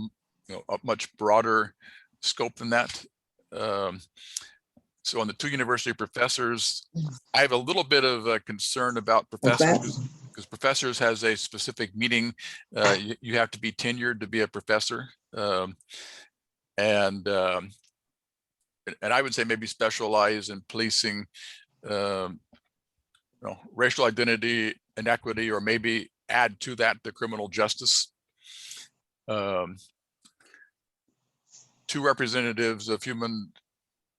much broader scope than that. So on the 2 university professors, I have a little bit of a concern about professors because professors has a specific meaning. You have to be tenured to be a professor. And I would say maybe specialize in policing racial identity and equity, or maybe add to that the criminal justice. 2 representatives of human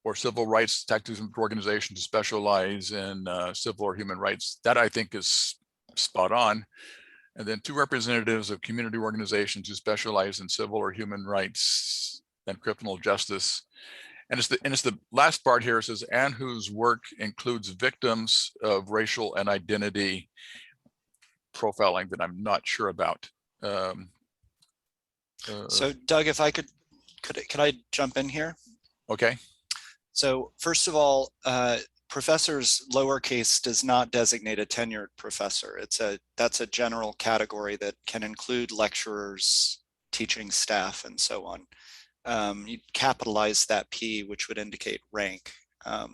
or civil rights tax organizations to specialize in civil or human rights. That I think is spot on. And then 2 representatives of community organizations who specialize in civil or human rights and criminal justice. And it's the last part here. It says, and whose work includes victims of racial and identity profiling, that I'm not sure about. So Doug, if I could I jump in here? Okay. So first of all, professors lowercase does not designate a tenured professor. That's a general category that can include lecturers, teaching staff, and so on. You capitalize that P, which would indicate rank. I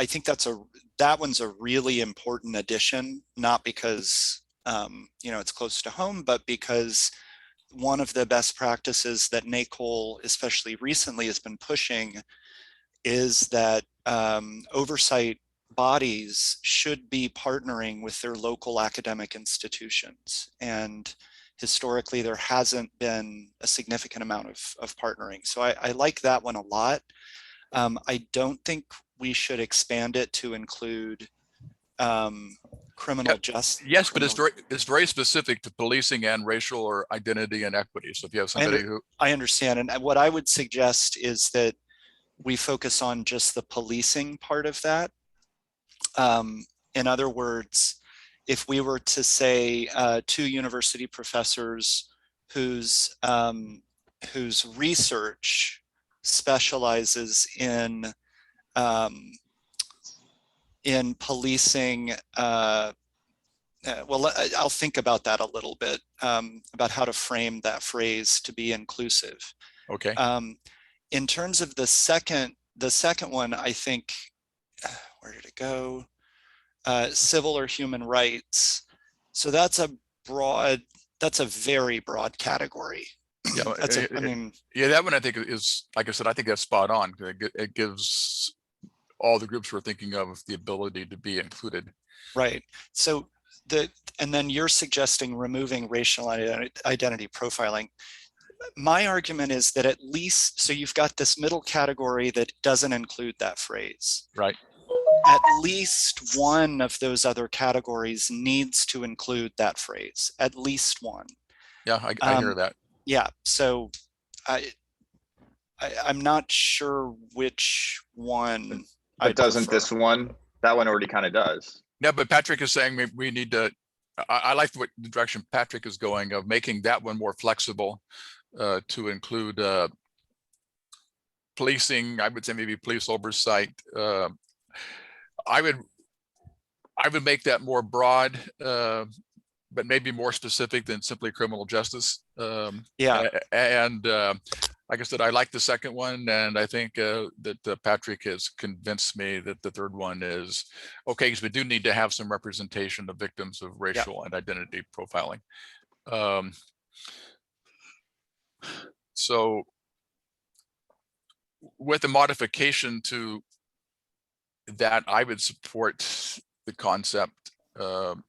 think that one's a really important addition, not because it's close to home, but because one of the best practices that NACOL, especially recently, has been pushing is that oversight bodies should be partnering with their local academic institutions. And historically, there hasn't been a significant amount of partnering. So I like that one a lot. I don't think we should expand it to include criminal justice. Yes, but it's very specific to policing and racial or identity and equity. So if you have somebody who I understand, and what I would suggest is that we focus on just the policing part of that. In other words, if we were to say 2 university professors whose research specializes in policing. Well, I'll think about that a little bit, about how to frame that phrase to be inclusive. Okay. In terms of the second one, I think, where did it go? Civil or human rights. So that's a very broad category. Yeah, I mean, yeah, that one I think is, like I said, I think that's spot on. It gives all the groups we're thinking of the ability to be included. right. So and then you're suggesting removing racial identity profiling. My argument is that at least, so you've got this middle category that doesn't include that phrase. Right. At least one of those other categories needs to include that phrase, at least one. Yeah, I hear that. Yeah, so I'm not sure which one. But doesn't this one, that one already kind of does. Yeah, but Patrick is saying we need to, I like the direction Patrick is going of making that one more flexible to include policing. I would say maybe police oversight. I would make that more broad, but maybe more specific than simply criminal justice. Yeah. And like I said, I like the second one, and I think that Patrick has convinced me that the third one is okay, because we do need to have some representation of victims of racial and identity profiling. So with the modification to that, I would support the concept. But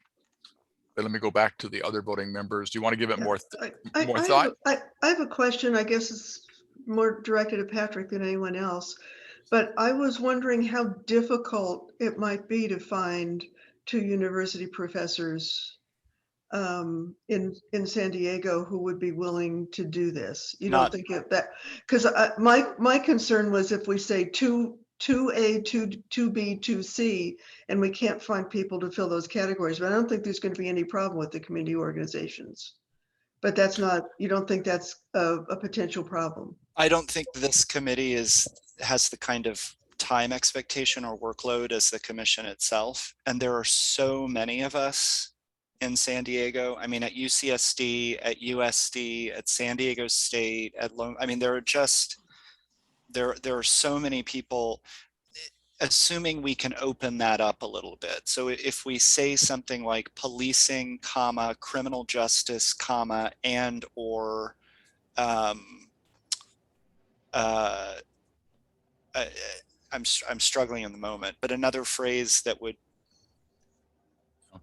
let me go back to the other voting members. Do you want to give it more thought? I have a question. I guess it's more directed at Patrick than anyone else. But I was wondering how difficult it might be to find 2 university professors in San Diego who would be willing to do this. You don't think that, because my concern was if we say 2A, 2B, 2C, and we can't find people to fill those categories, but I don't think there's going to be any problem with the community organizations. But that's not, you don't think that's a potential problem? I don't think this committee has the kind of time expectation or workload as the commission itself. And there are so many of us in San Diego. I mean, at UCSD, at USD, at San Diego State, I mean, there are so many people, assuming we can open that up a little bit. So if we say something like policing, comma, criminal justice, comma, and or I'm struggling in the moment, but another phrase that would.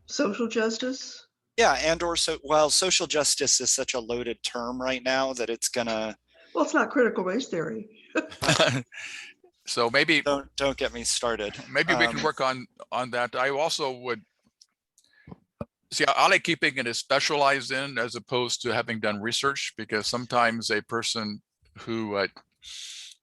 Social justice? Yeah, and or social justice is such a loaded term right now that it's gonna. Well, it's not critical race theory. So maybe don't get me started. Maybe we can work on that. I also would see, I like keeping it as specialized in as opposed to having done research, because sometimes a person who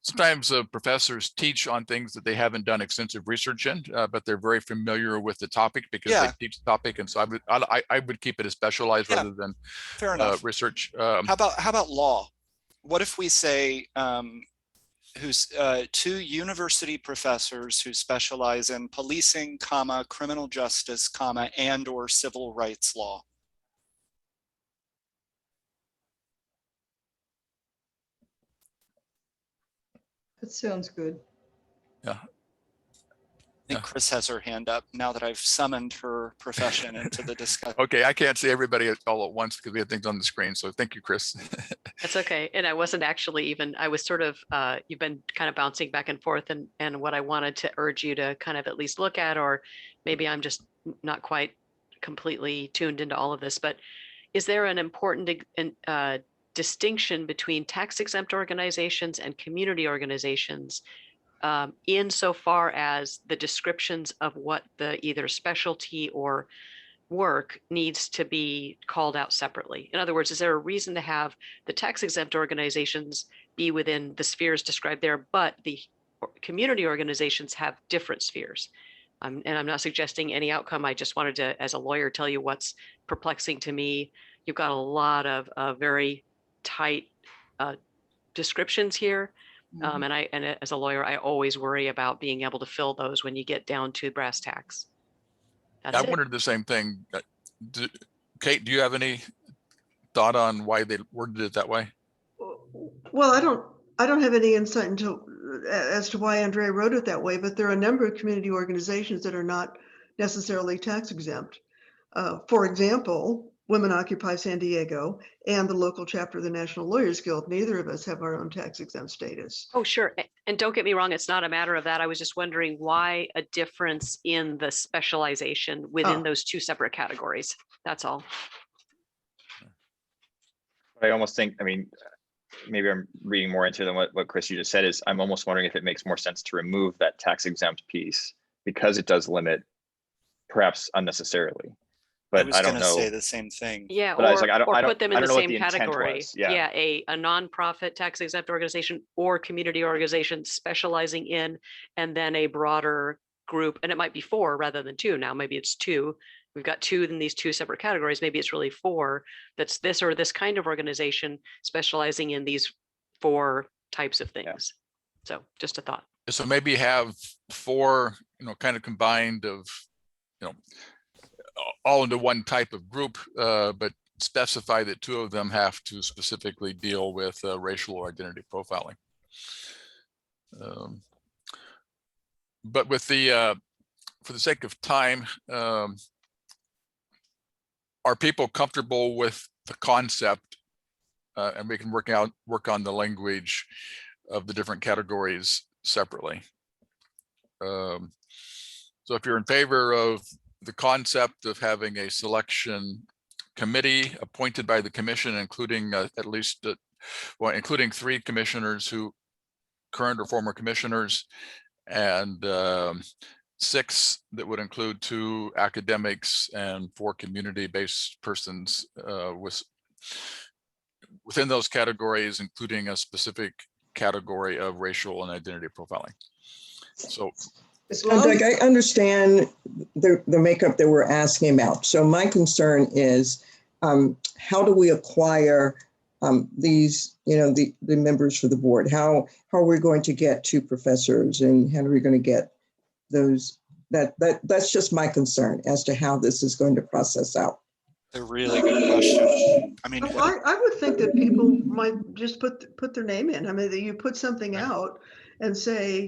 sometimes professors teach on things that they haven't done extensive research in, but they're very familiar with the topic because they teach the topic. And so I would keep it as specialized rather than fair enough. Research. How about law? What if we say who's 2 university professors who specialize in policing, comma, criminal justice, comma, and or civil rights law? That sounds good. Yeah. I think Chris has her hand up now that I've summoned her profession into the discussion. Okay, I can't see everybody all at once because we have things on the screen. So thank you, Chris. That's okay. And I wasn't actually even, I was sort of, you've been kind of bouncing back and forth, and what I wanted to urge you to kind of at least look at, or maybe I'm just not quite completely tuned into all of this, but is there an important distinction between tax exempt organizations and community organizations insofar as the descriptions of what the either specialty or work needs to be called out separately? In other words, is there a reason to have the tax exempt organizations be within the spheres described there, but the community organizations have different spheres? And I'm not suggesting any outcome. I just wanted to, as a lawyer, tell you what's perplexing to me. You've got a lot of very tight descriptions here. And as a lawyer, I always worry about being able to fill those when you get down to brass tacks. I That's it. wondered the same thing. Kate, do you have any thought on why they worded it that way? Well, I don't have any insight into as to why Andrea wrote it that way, but there are a number of community organizations that are not necessarily tax exempt. For example, Women Occupy San Diego and the local chapter of the National Lawyers Guild. Neither of us have our own tax exempt status. Oh, sure. And don't get me wrong, it's not a matter of that. I was just wondering why a difference in the specialization within those two separate categories. That's all. I almost think, I mean, maybe I'm reading more into than what Chris, you just said, is I'm almost wondering if it makes more sense to remove that tax exempt piece because it does limit perhaps unnecessarily. But was I don't gonna know. say the same thing. Yeah, But I was like, I don't put them in I the don't know what same the intent category. was. Yeah. A nonprofit tax exempt organization or community organization specializing in, and then a broader group, and it might be 4 rather than 2. Now, maybe it's 2. We've got 2 in these 2 separate categories. Maybe it's really 4. That's this or this kind of organization specializing in these 4 types of things. Yeah. So just a thought. So maybe have 4, kind of combined of, all into one type of group, but specify that 2 of them have to specifically deal with racial or identity profiling. But with the, for the sake of time, are people comfortable with the concept, and we can work on the language of the different categories separately? So if you're in favor of the concept of having a selection committee appointed by the commission, including at least, including 3 commissioners who current or former commissioners, and 6 that would include 2 academics and 4 community-based persons within those categories, including a specific category of racial and identity profiling. So Doug, I understand the makeup that we're asking about. So my concern is how do we acquire these, the members for the board? How are we going to get 2 professors, and how are we going to get those? That's just my concern as to how this is going to process out. A really good question. I mean, I would think that people might just put their name in. I mean, that you put something out and say,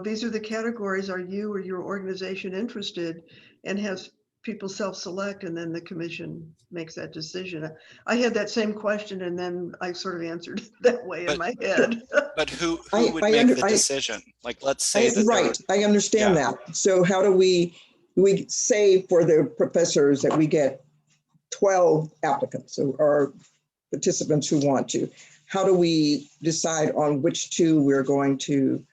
these are the categories. Are you or your organization interested? And have people self-select, and then the commission makes that decision. I had that same question, and then I sort of answered it that way in my head. But who would make the decision? Like, let's say that right. I understand that. So how do we say for the professors that we get 12 applicants or participants who want to? How do we decide on which 2 we're going to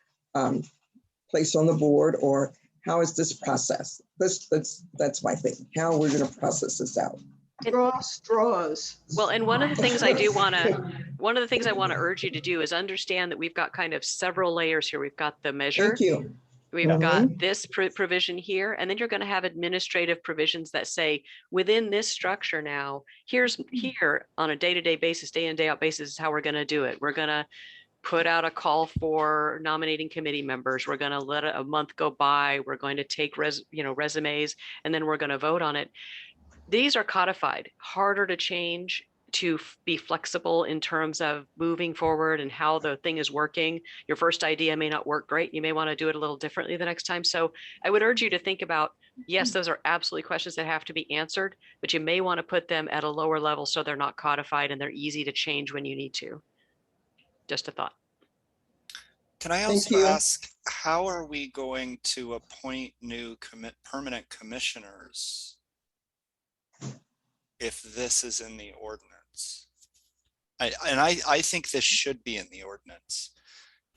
place on the board, or how is this process? That's my thing. How we're going to process this out. Draw straws. Well, and one of the things I want to urge you to do is understand that we've got kind of several layers here. We've got the measure. Thank you. We've got this provision here, and then you're going to have administrative provisions that say within this structure now, here on a day-to-day basis, day in, day out basis is how we're going to do it. We're going to put out a call for nominating committee members. We're going to let a month go by. We're going to take resumes, and then we're going to vote on it. These are codified, harder to change, to be flexible in terms of moving forward and how the thing is working. Your first idea may not work great. You may want to do it a little differently the next time. So I would urge you to think about, yes, those are absolutely questions that have to be answered, but you may want to put them at a lower level so they're not codified and they're easy to change when you need to. Just a thought. Can I also ask, how are we going to appoint new permanent commissioners if this is in the ordinance? I think this should be in the ordinance,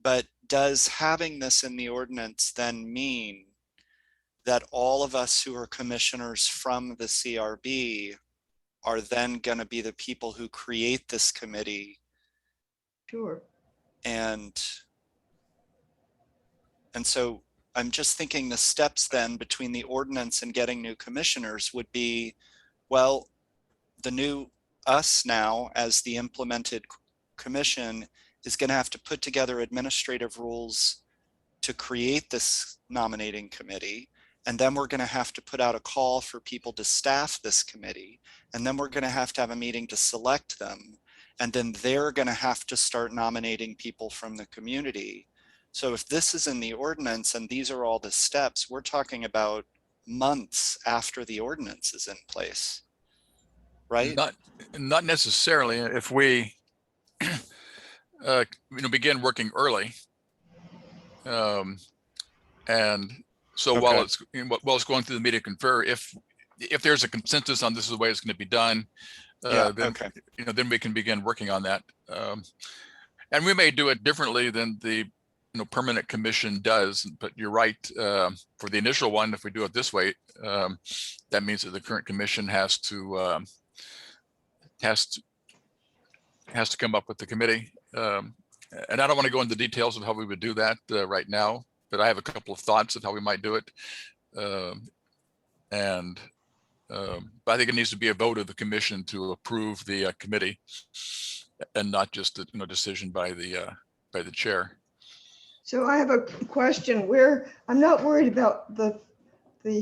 but does having this in the ordinance then mean that all of us who are commissioners from the CRB are then going to be the people who create this committee? Sure. And so I'm just thinking the steps then between the ordinance and getting new commissioners would be, well, the new us now as the implemented commission is going to have to put together administrative rules to create this nominating committee. And then we're going to have to put out a call for people to staff this committee. And then we're going to have a meeting to select them. And then they're going to have to start nominating people from the community. So if this is in the ordinance and these are all the steps, we're talking about months after the ordinance is in place, right? Not necessarily. If we begin working early, and so while it's going through the meeting confer, if there's a consensus on this is the way it's going to be done, then we can begin working on that. And we may do it differently than the permanent commission does, but you're right. For the initial one, if we do it this way, that means that the current commission has to come up with the committee. And I don't want to go into details of how we would do that right now, but I have a couple of thoughts of how we might do it. But I think it needs to be a vote of the commission to approve the committee, and not just a decision by the chair. So I have a question where I'm not worried about the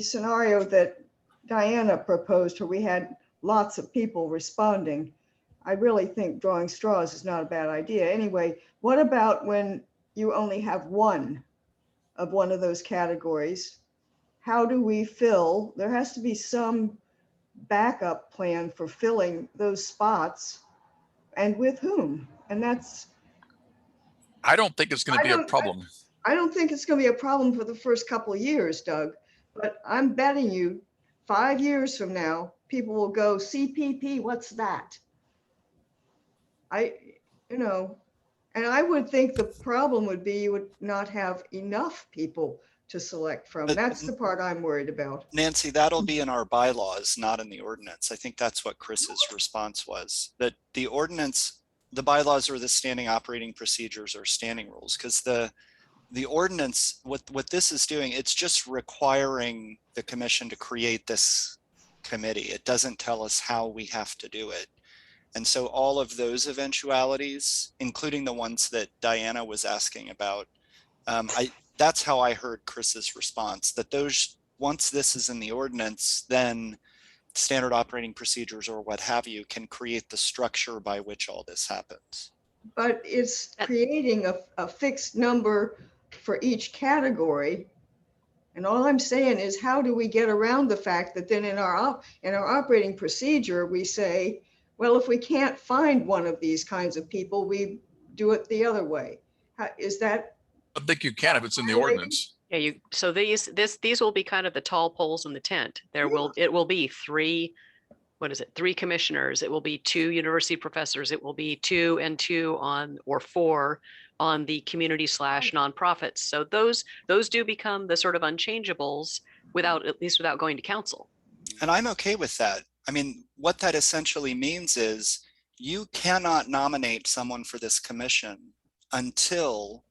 scenario that Diana proposed, where we had lots of people responding. I really think drawing straws is not a bad idea. Anyway, what about when you only have one of those categories? How do we fill? There has to be some backup plan for filling those spots, and with whom? And that's, I don't think it's going to be a problem. I don't think it's going to be a problem for the first couple of years, Doug, but I'm betting you 5 years from now, people will go, CPP, what's that? And I would think the problem would be you would not have enough people to select from. That's the part I'm worried about. Nancy, that'll be in our bylaws, not in the ordinance. I think that's what Chris's response was, that the ordinance, the bylaws or the standing operating procedures or standing rules, because the ordinance, what this is doing, it's just requiring the commission to create this committee. It doesn't tell us how we have to do it. And so all of those eventualities, including the ones that Diana was asking about, that's how I heard Chris's response, that those, once this is in the ordinance, then standard operating procedures or what have you can create the structure by which all this happens. But it's creating a fixed number for each category. And all I'm saying is, how do we get around the fact that then in our operating procedure, we say, well, if we can't find one of these kinds of people, we do it the other way. Is that? I think you can if it's in the ordinance. Yeah, so these will be kind of the tall poles in the tent. It will be three commissioners. It will be 2 university professors. It will be 2 and 2 on, or 4 on the community / nonprofits. So those do become the sort of unchangeables at least without going to council. And I'm okay with that. I mean, what that essentially means is you cannot nominate someone for this commission until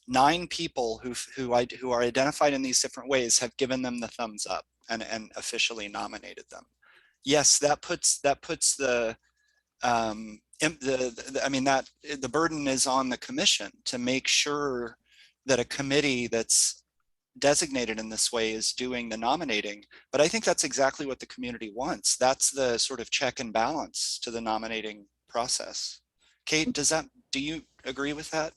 9 people who are identified in these different ways have given them the thumbs up and officially nominated them. Yes, that puts the burden is on the commission to make sure that a committee that's designated in this way is doing the nominating. But I think that's exactly what the community wants. That's the sort of check and balance to the nominating process. Kate, do you agree with that?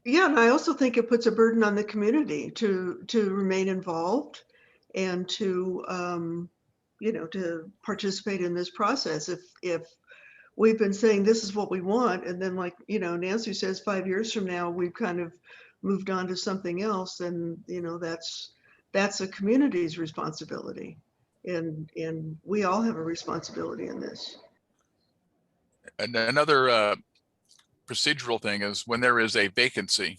Yeah, and I also think it puts a burden on the community to remain involved and to to participate in this process. If we've been saying this is what we want, and then Nancy says 5 years from now we've kind of moved on to something else, then that's a community's responsibility, and we all have a responsibility in this. And another procedural thing is, when there is a vacancy,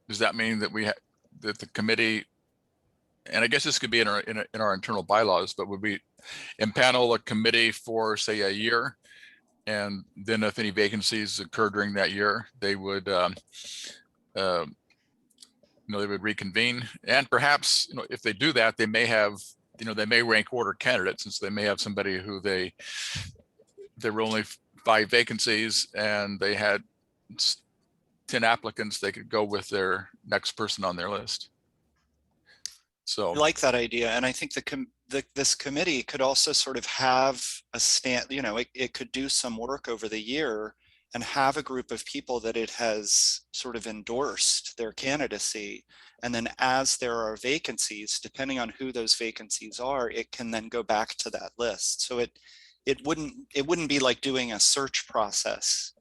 does that mean that that the committee, and I guess this could be in our internal bylaws, but would we impanel a committee for, say, a year, and then if any vacancies occur during that year, they would they would reconvene, and perhaps if they do that, they may have they may rank order candidates, since they may have somebody who they were only 5 vacancies and they had 10 applicants, they could go with their next person on their list. So I like that idea. And I think this committee could also sort of have a stand, you know, it could do some work over the year and have a group of people that it has sort of endorsed their candidacy. And then as there are vacancies, depending on who those vacancies are, it can then go back to that list. So it wouldn't be like doing a search process,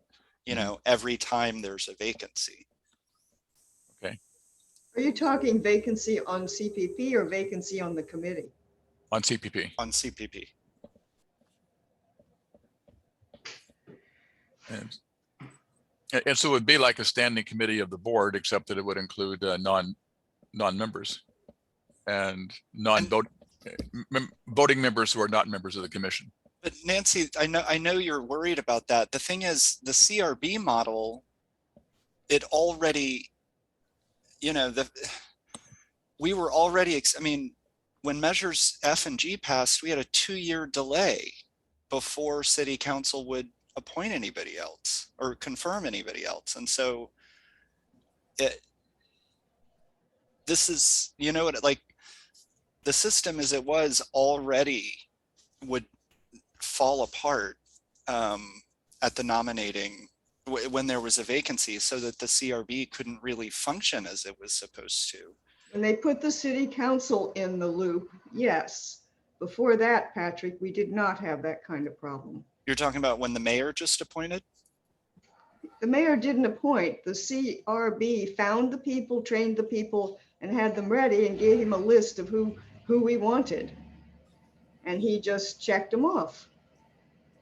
you know, every time there's a vacancy. Are you talking vacancy on CPP or vacancy on the committee? on CPP. On CPP. And so it would be like a standing committee of the board, except that it would include non-members and voting members who are not members of the commission. But Nancy, I know you're worried about that. The thing is, the CRB model, it already, you know, we were already, I mean, when measures F and G passed, we had a 2-year delay before city council would appoint anybody else or confirm anybody else. And so this is, you know, like the system as it was already would fall apart at the nominating when there was a vacancy, so that the CRB couldn't really function as it was supposed to. When they put the city council in the loop, yes. Before that, Patrick, we did not have that kind of problem. You're talking about when the mayor just appointed? The mayor didn't appoint. The CRB found the people, trained the people, and had them ready and gave him a list of who we wanted. And he just checked them off.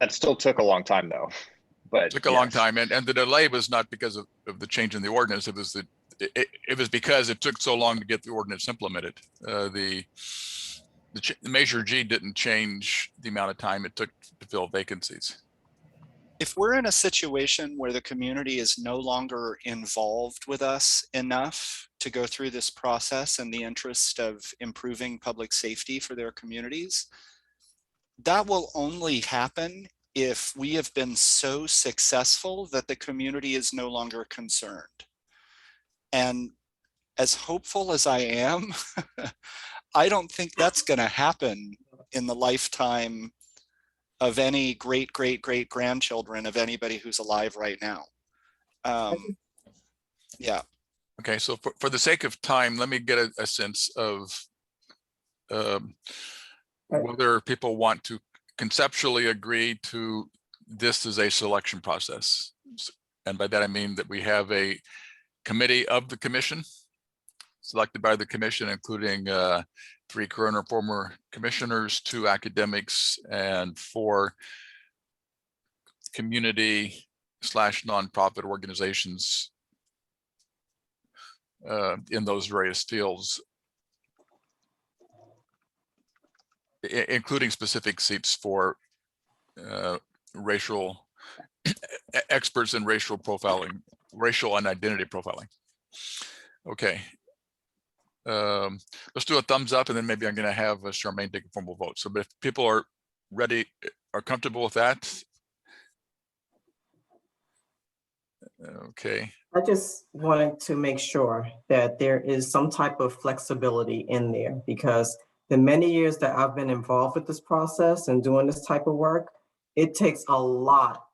That still took a long time though. But It took a long time, and the delay was not because of the change in the ordinance. It was it was because it took so long to get the ordinance implemented. The Measure G didn't change the amount of time it took to fill vacancies. If we're in a situation where the community is no longer involved with us enough to go through this process in the interest of improving public safety for their communities, that will only happen if we have been so successful that the community is no longer concerned. And as hopeful as I am, I don't think that's going to happen in the lifetime of any great grandchildren of anybody who's alive right now. Yeah. Okay, so for the sake of time, let me get a sense of whether people want to conceptually agree to this as a selection process. And by that, I mean that we have a committee of the commission selected by the commission, including 3 current or former commissioners, 2 academics, and 4 community/nonprofit organizations in those various fields, including specific seats for racial experts in racial profiling, racial and identity profiling. Okay. Let's do a thumbs up, and then maybe I'm going to have Charmaine take a formal vote. So if people are ready, are comfortable with that. Okay. I just wanted to make sure that there is some type of flexibility in there, because the many years that I've been involved with this process and doing this type of work, it takes a lot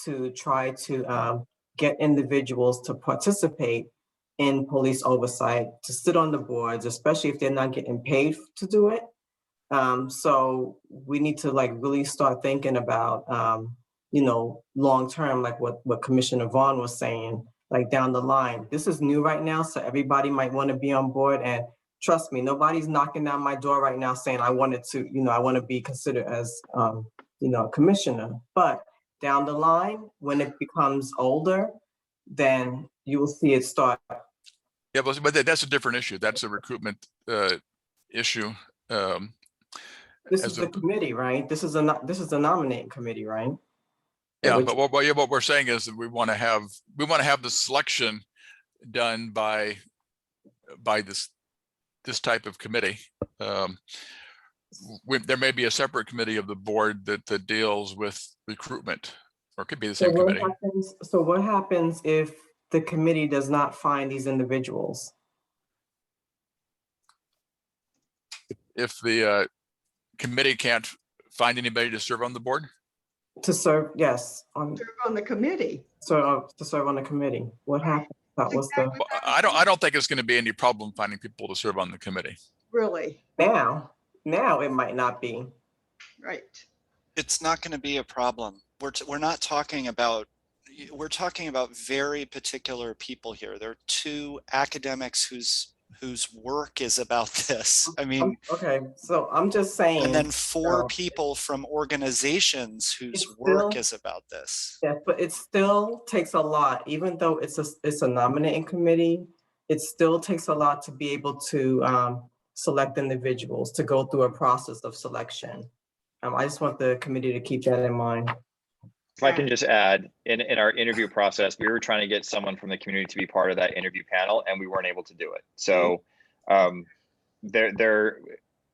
to try to get individuals to participate in police oversight, to sit on the boards, especially if they're not getting paid to do it. So we need to really start thinking about, long-term, like what Commissioner Vaughn was saying, down the line. This is new right now, so everybody might want to be on board. And trust me, nobody's knocking down my door right now saying I wanted to, I want to be considered as, a commissioner. But down the line, when it becomes older, then you will see it start. Yeah, but that's a different issue. That's a recruitment issue. This is the committee, right? This is a nominating committee, right? Yeah, but what we're saying is that we want to have the selection done by this type of committee. There may be a separate committee of the board that deals with recruitment or it could be the So same what committee. happens, so what happens if the committee does not find these individuals? If the committee can't find anybody to serve on the board, To serve, yes, Serve on the committee. to serve on the committee. What happens? That was the, well, I don't think it's going to be any problem finding people to serve on the committee. Really, now it might not be. right. It's not going to be a problem. We're not talking about, we're talking about very particular people here. There are two academics whose work is about this. I mean, Okay, so I'm just saying. and then four so- people from organizations whose It's work still- is about this. Yeah, but it still takes a lot, even though it's a nominating committee, it still takes a lot to be able to select individuals, to go through a process of selection. I just want the committee to keep that in mind. If I can just add, in our interview process, we were trying to get someone from the community to be part of that interview panel, and we weren't able to do it. So I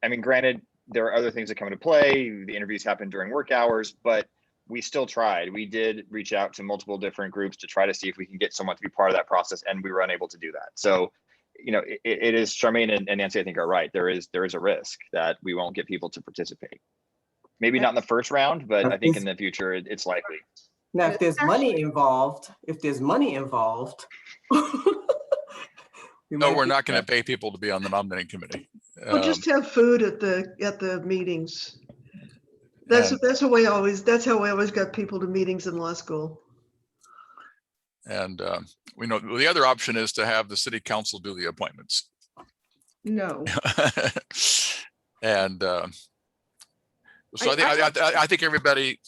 mean, granted, there are other things that come into play. The interviews happen during work hours, but we still tried. We did reach out to multiple different groups to try to see if we can get someone to be part of that process, and we were unable to do that. So, you know, it is, Charmaine and Nancy, I think, are right. There is a risk that we won't get people to participate. Maybe not in the first round, but I think in the future it's likely. Now, if there's money involved, No, we're not going to pay people to be on the nominating committee. We'll just have food at the meetings. That's how we always got people to meetings in law school. And we know the other option is to have the city council do the appointments. No. And so I think everybody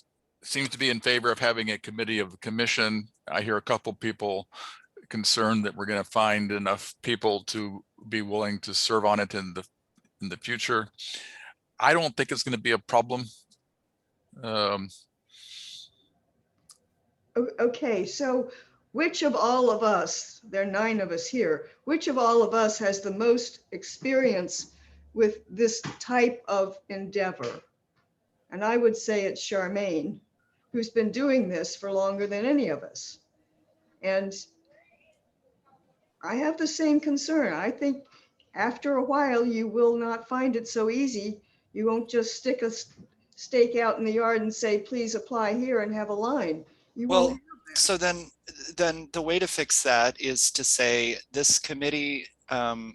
seems to be in favor of having a committee of the commission. I hear a couple people concerned that we're going to find enough people to be willing to serve on it in the future. I don't think it's going to be a problem. Okay, so which of all of us, there are 9 of us here, which of all of us has the most experience with this type of endeavor? And I would say it's Charmaine, who's been doing this for longer than any of us. And I have the same concern. I think after a while, you will not find it so easy. You won't just stick a stake out in the yard and say, please apply here and have a line. You won't Well, so then the way to fix that is to say this committee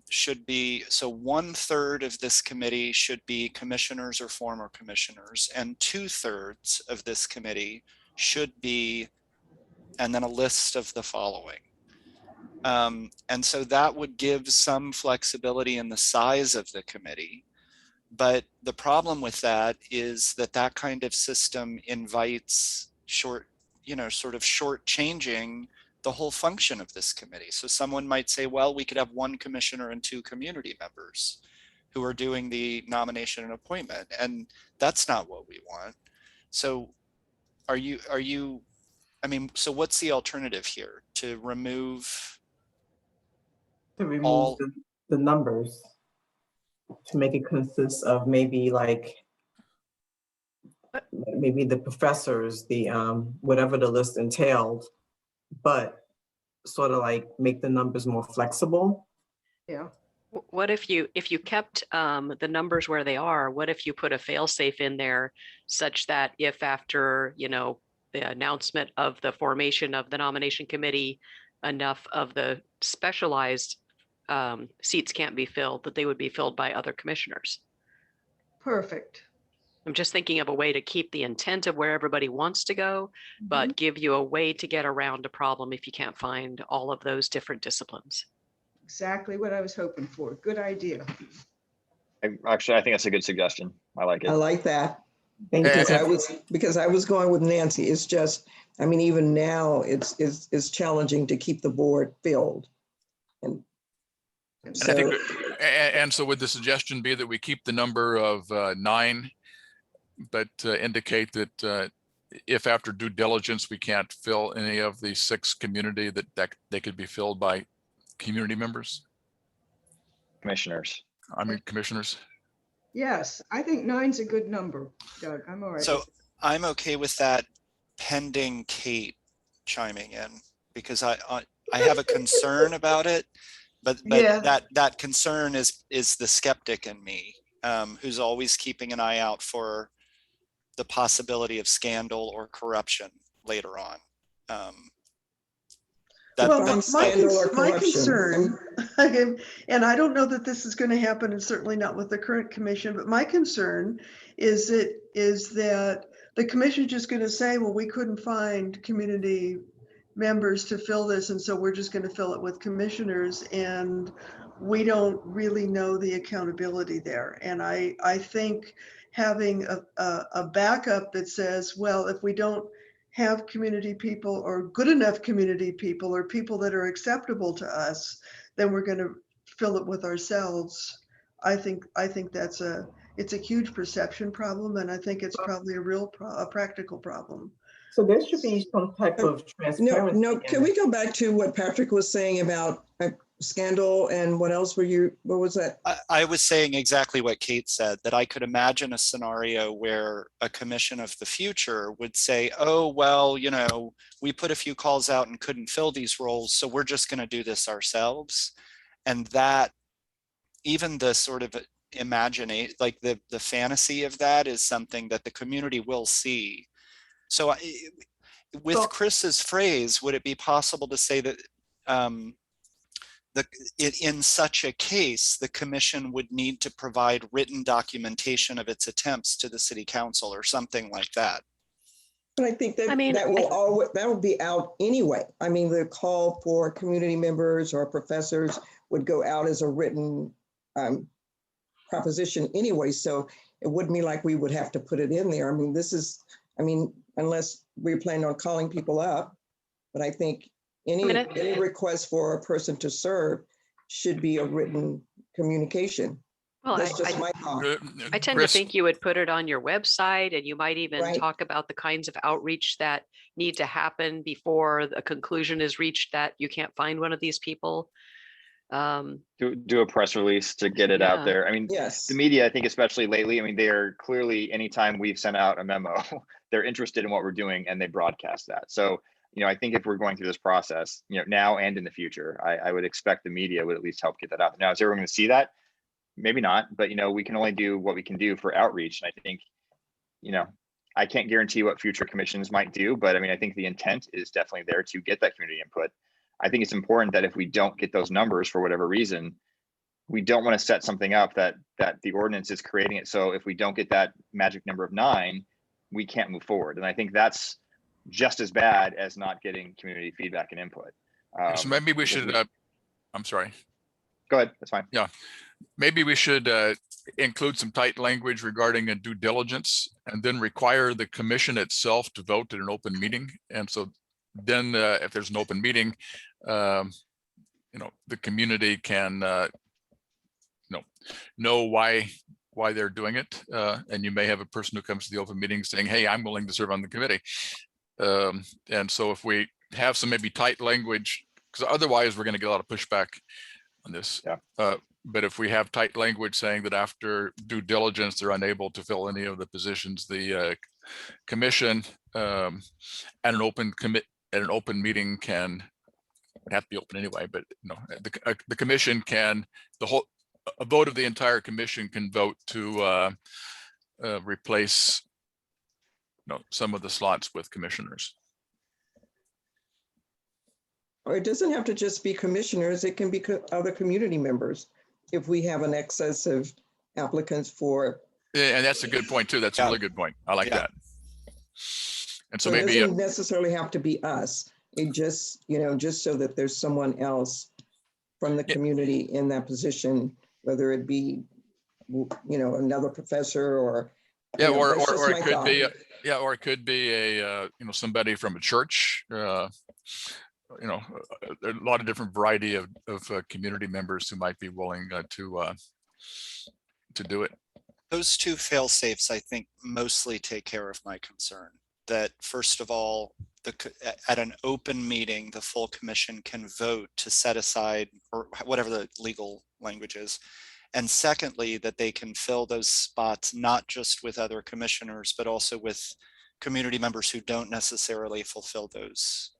should be, so 1/3 of this committee should be commissioners or former commissioners, and 2/3 of this committee should be, and then a list of the following. And so that would give some flexibility in the size of the committee. But the problem with that is that kind of system invites sort of shortchanging the whole function of this committee. So someone might say, well, we could have 1 commissioner and 2 community members who are doing the nomination and appointment. And that's not what we want. So I mean, so what's the alternative here? To remove all the numbers, to make it consist of maybe the professors, the whatever the list entailed, but sort of like make the numbers more flexible. Yeah. What if you kept the numbers where they are? What if you put a fail-safe in there such that if after, the announcement of the formation of the nomination committee, enough of the specialized seats can't be filled, that they would be filled by other commissioners? Perfect. I'm just thinking of a way to keep the intent of where everybody wants to go, but give you a way to get around a problem if you can't find all of those different disciplines. Exactly what I was hoping for. Good idea. Actually, I think that's a good suggestion. I like it. I like that. Thank you. Because I was going with Nancy. It's just, I mean, even now it's challenging to keep the board filled. And so, I think, and so would the suggestion be that we keep the number of 9, but indicate that if after due diligence we can't fill any of the 6 community, that they could be filled by community members? Commissioners. I mean, commissioners. Yes, I think 9's a good number, Doug. I'm all right. So I'm okay with that pending Kate chiming in, because I have a concern about it, but Yeah. that concern is the skeptic in me, who's always keeping an eye out for the possibility of scandal or corruption later on. Well, Define my scandal or my corruption. concern, and I don't know that this is going to happen, and certainly not with the current commission, but my concern is that the commission is just going to say, well, we couldn't find community members to fill this, and so we're just going to fill it with commissioners, and we don't really know the accountability there. And I think having a backup that says, well, if we don't have community people or good enough community people or people that are acceptable to us, then we're going to fill it with ourselves. I think it's a huge perception problem, and I think it's probably a practical problem. So there should be some type of transparency. No, can we go back to what Patrick was saying about scandal and what else what was that? I was saying exactly what Kate said, that I could imagine a scenario where a commission of the future would say, oh, well, you know, we put a few calls out and couldn't fill these roles, so we're just going to do this ourselves. And that, even the sort of imagination, like the fantasy of that, is something that the community will see. So with Chris's phrase, would it be possible to say that in such a case, the commission would need to provide written documentation of its attempts to the city council or something like that? But I think that that will be out anyway. I mean, the call for community members or professors would go out as a written proposition anyway. So it wouldn't be like we would have to put it in there. I mean, unless we plan on calling people up, but I think any request for a person to serve should be a written communication. Well, That's just my thought. I tend to think you would put it on your website, and you might even talk about the kinds of outreach that need to happen before the conclusion is reached that you can't find one of these people. Do a press release to get it out there. I mean, yes, the media, I think, especially lately, I mean, they are clearly, anytime we've sent out a memo, they're interested in what we're doing and they broadcast that. So, you know, I think if we're going through this process, you know, now and in the future, I would expect the media would at least help get that out. Now, is everyone going to see that? Maybe not, but, you know, we can only do what we can do for outreach. And I think, you know, I can't guarantee what future commissions might do, but I mean, I think the intent is definitely there to get that community input. I think it's important that if we don't get those numbers for whatever reason, we don't want to set something up that the ordinance is creating it. So if we don't get that magic number of 9, we can't move forward. And I think that's just as bad as not getting community feedback and input. So maybe we should, I'm sorry. Go ahead, that's fine. Yeah, maybe we should include some tight language regarding a due diligence, and then require the commission itself to vote at an open meeting. And so then if there's an open meeting, you know, the community can know why they're doing it. And you may have a person who comes to the open meeting saying, hey, I'm willing to serve on the committee. And so if we have some maybe tight language, because otherwise we're going to get a lot of pushback on this. Yeah. But if we have tight language saying that after due diligence, they're unable to fill any of the positions, the commission at an open meeting can have to be open anyway, but you know, the commission can, a vote of the entire commission can vote to replace, you know, some of the slots with commissioners. Or it doesn't have to just be commissioners, it can be other community members if we have an excess of applicants for. Yeah, and that's a good point too. That's a really good point. I like that. And so maybe it doesn't necessarily have to be us. It just, you know, just so that there's someone else from the community in that position, whether it be, you know, another professor or. Yeah, you know, or it could be, or it could be a, you know, somebody from a church, you know, there are a lot of different variety of community members who might be willing to do it. Those two fail safes, I think, mostly take care of my concern. That first of all, at an open meeting, the full commission can vote to set aside, or whatever the legal language is. And secondly, that they can fill those spots, not just with other commissioners, but also with community members who don't necessarily fulfill those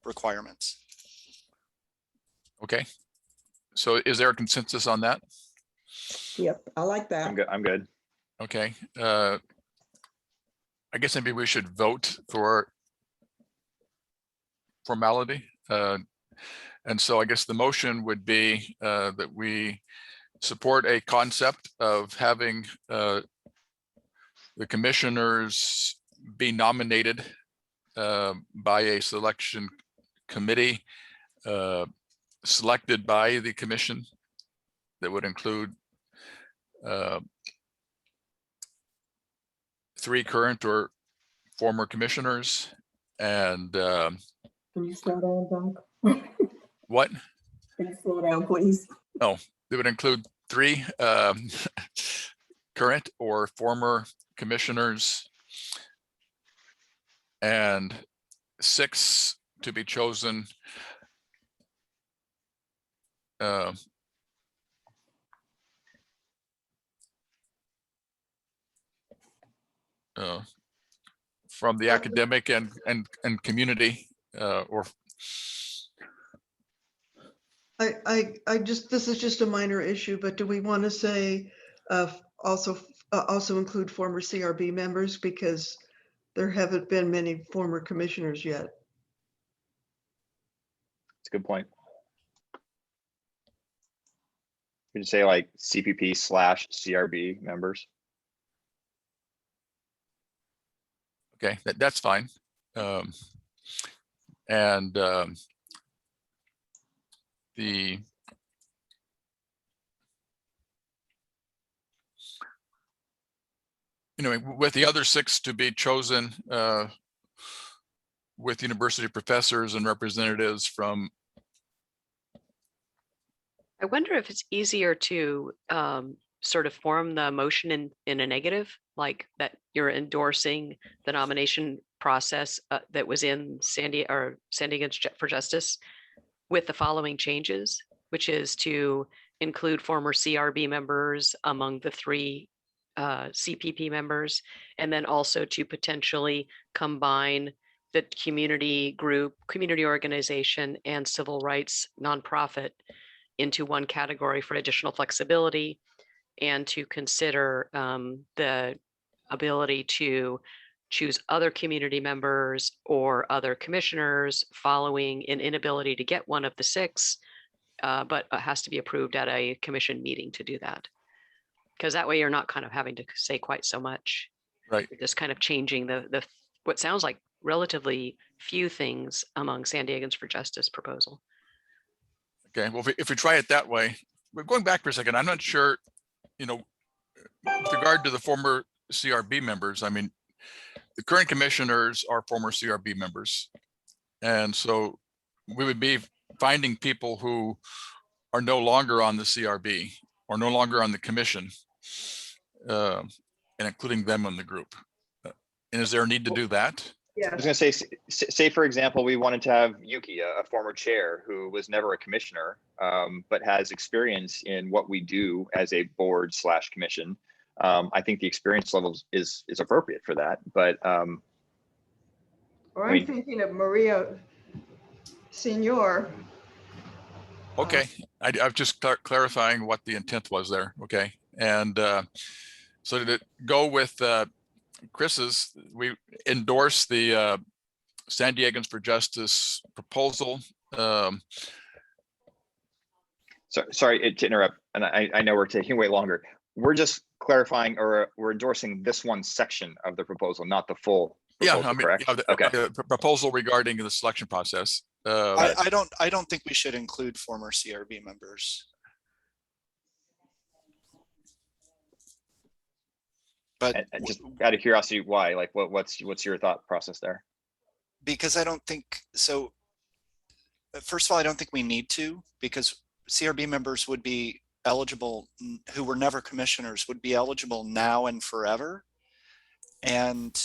requirements. Okay. So is there a consensus on that? Yep, I like that. I'm good. I'm good. Okay. I guess maybe we should vote for formality. And so I guess the motion would be that we support a concept of having the commissioners be nominated by a selection committee selected by the commission that would include 3 current or former commissioners and Can you slow down, Doug? what? Can you slow down, please? They would include 3 current or former commissioners and 6 to be chosen from the academic and community or I just, this is just a minor issue, but do we want to say also include former CRB members, because there haven't been many former commissioners yet? It's a good point. You could say like CPP/CRB members. okay, that's fine. And the with the other 6 to be chosen with university professors and representatives from. I wonder if it's easier to sort of form the motion in a negative, like that you're endorsing the nomination process that was in Standing for Justice with the following changes, which is to include former CRB members among the 3 CPP members, and then also to potentially combine the community group, community organization, and civil rights nonprofit into one category for additional flexibility, and to consider the ability to choose other community members or other commissioners following an inability to get one of the 6, but it has to be approved at a commission meeting to do that. Because that way you're not kind of having to say quite so much. Right. You're just kind of changing the what sounds like relatively few things among San Diegans for Justice proposal. Okay, well, if we try it that way, we're going back for a second. I'm not sure, with regard to the former CRB members, I mean, the current commissioners are former CRB members. And so we would be finding people who are no longer on the CRB or no longer on the commission and including them in the group. And is there a need to do that? I was going to say, for example, we wanted to have Yuki, a former chair who was never a commissioner, but has experience in what we do as a board/commission. I think the experience level is appropriate for that, but Or I'm thinking of Maria Senior. Okay, I'm just clarifying what the intent was there. Okay, and so to go with Chris's, we endorse the San Diegans for Justice proposal. Sorry to interrupt, and I know we're taking way longer. We're just clarifying, or we're endorsing this one section of the proposal, not the full proposal, correct? Okay. The proposal regarding the selection process. I don't think we should include former CRB members. But and just out of curiosity, why? Like, what's your thought process there? Because I don't think so. First of all, I don't think we need to, because CRB members would be eligible, who were never commissioners, would be eligible now and forever. And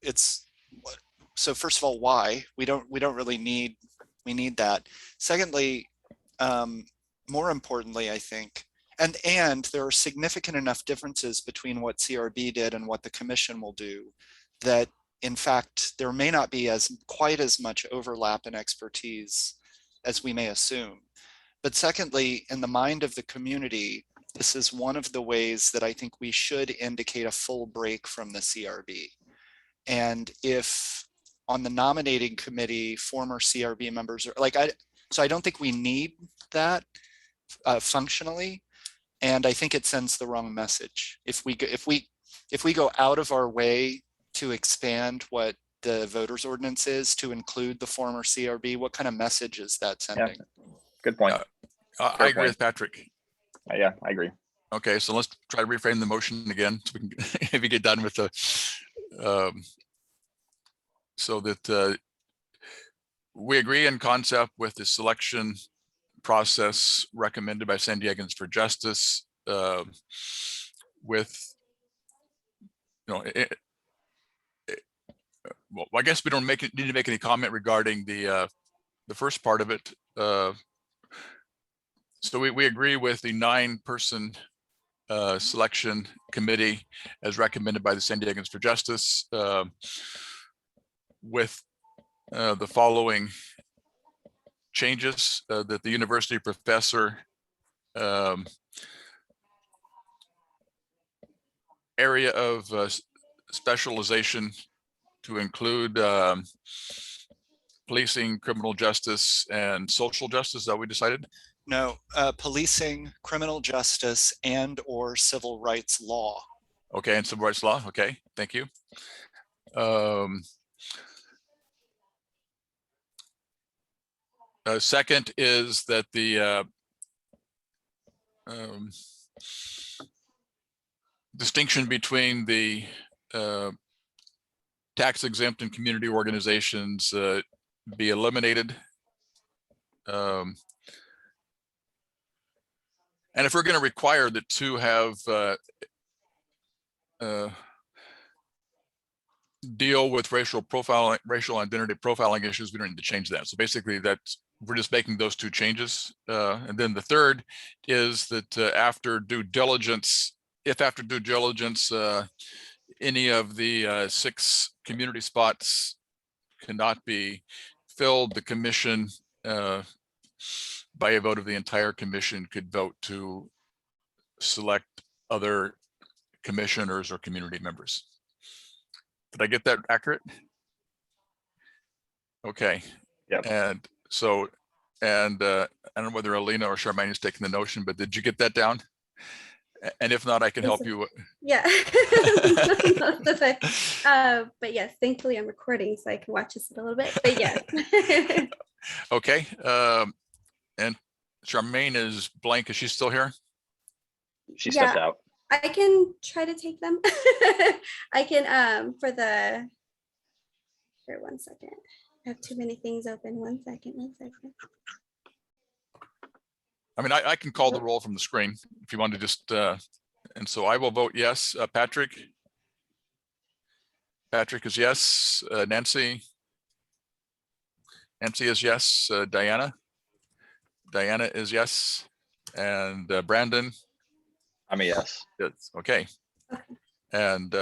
it's, so first of all, why? We don't really need that. Secondly, more importantly, I think, And there are significant enough differences between what CRB did and what the commission will do that, in fact, there may not be quite as much overlap in expertise as we may assume. But secondly, in the mind of the community, this is one of the ways that I think we should indicate a full break from the CRB. And if on the nominating committee, former CRB members are so I don't think we need that functionally. And I think it sends the wrong message. If we go out of our way to expand what the voters ordinance is to include the former CRB, what kind of message is that sending? Good point. I agree with Patrick. Yeah, I agree. Okay, so let's try to reframe the motion again so we can maybe get done with the so that we agree in concept with the selection process recommended by San Diegans for Justice with, well, I guess we don't need to make any comment regarding the first part of it. So we agree with the 9-person selection committee as recommended by the San Diegans for Justice with the following changes that the university professor area of specialization to include policing, criminal justice, and social justice. Is that what we decided? No, policing, criminal justice, and or civil rights law. Okay, and civil rights law. Okay, thank you. Second is that the distinction between the tax exempt and community organizations be eliminated. And if we're going to require the two have deal with racial profiling, racial identity profiling issues, we don't need to change that. So basically we're just making those two changes. And then the third is that after due diligence, if after due diligence, any of the 6 community spots cannot be filled, the commission by a vote of the entire commission could vote to select other commissioners or community members. Did I get that accurate? Okay. Yep. And so, and I don't know whether Alina or Charmaine is taking the notion, but did you get that down? And if not, I can help you. Yeah. But yes, thankfully I'm recording so I can watch this a little bit, but yeah. Okay. And Charmaine is blank. Is she still here? She stepped out. I can try to take them. I can for 1 second. I have too many things open. 1 second. I mean, I can call the roll from the screen if you want to just, and so I will vote yes. Patrick? Patrick is yes. Nancy? Nancy is yes. Diana? Diana is yes. And Brandon? I'm a yes. Yes. Okay. And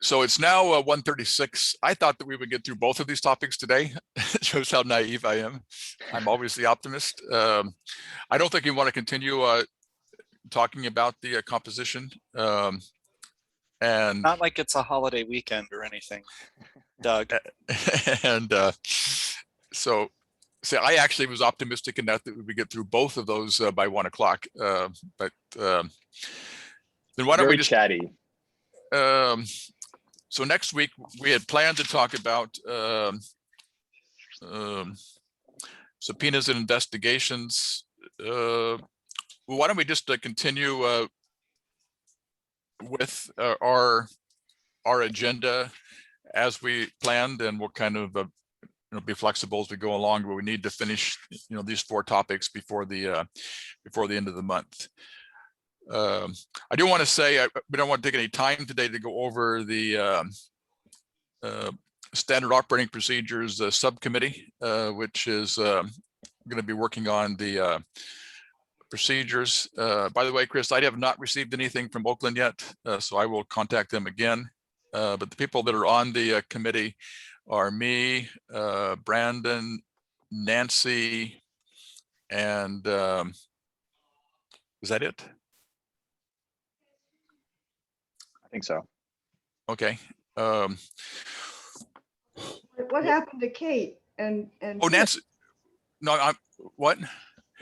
so it's now 1:36. I thought that we would get through both of these topics today. It shows how naive I am. I'm always the optimist. I don't think we want to continue talking about the composition. And not like it's a holiday weekend or anything, Doug. And so I actually was optimistic enough that we would get through both of those by 1 o'clock. But then why don't we just chatty? So next week we had planned to talk about subpoenas and investigations. Why don't we just continue with our agenda as we planned, and we'll kind of be flexible as we go along, but we need to finish these 4 topics before the end of the month. I do want to say we don't want to take any time today to go over the standard operating procedures subcommittee, which is going to be working on the procedures. By the way, Chris, I have not received anything from Oakland yet, so I will contact them again. But the people that are on the committee are me, Brandon, Nancy, and is that it? I think so. Okay. What happened to Kate and Oh, Chris? Nancy. No, what?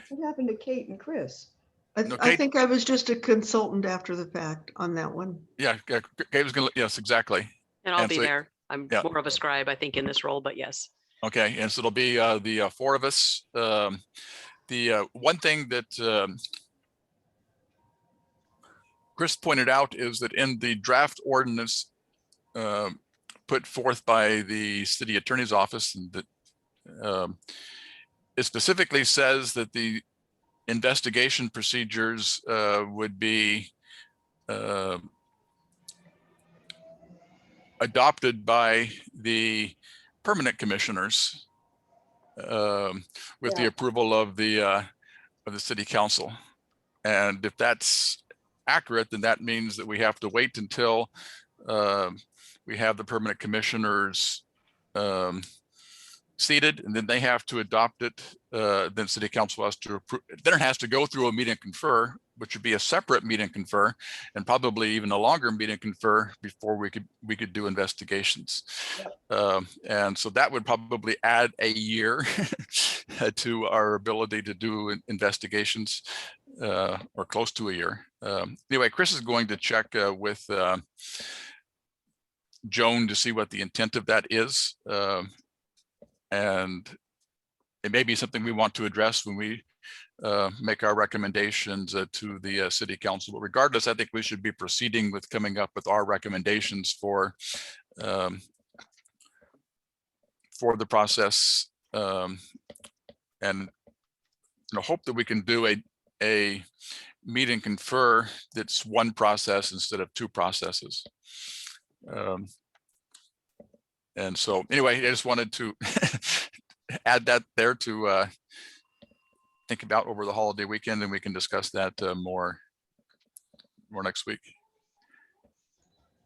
What happened to Kate and Chris? No, I Kate- think I was just a consultant after the fact on that one. Yeah, Kate was gonna, yes, exactly. And I'll And be so- there. I'm yeah. more of a scribe, I think, in this role, but yes. Okay, and so it'll be the four of us. The one thing that Chris pointed out is that in the draft ordinance put forth by the city attorney's office, and that it specifically says that the investigation procedures would be adopted by the permanent commissioners with the Yeah. approval of the city council. And if that's accurate, then that means that we have to wait until we have the permanent commissioners seated, and then they have to adopt it. Then city council has to approve. Then it has to go through a meet and confer, which would be a separate meet and confer, and probably even a longer meet and confer before we could do investigations. And so that would probably add a year to our ability to do investigations, or close to a year. Anyway, Chris is going to check with Joan to see what the intent of that is. And it may be something we want to address when we make our recommendations to the city council. But regardless, I think we should be proceeding with coming up with our recommendations for the process, and hope that we can do a meet and confer that's one process instead of two processes. And so anyway, I just wanted to add that there to think about over the holiday weekend, and we can discuss that more next week.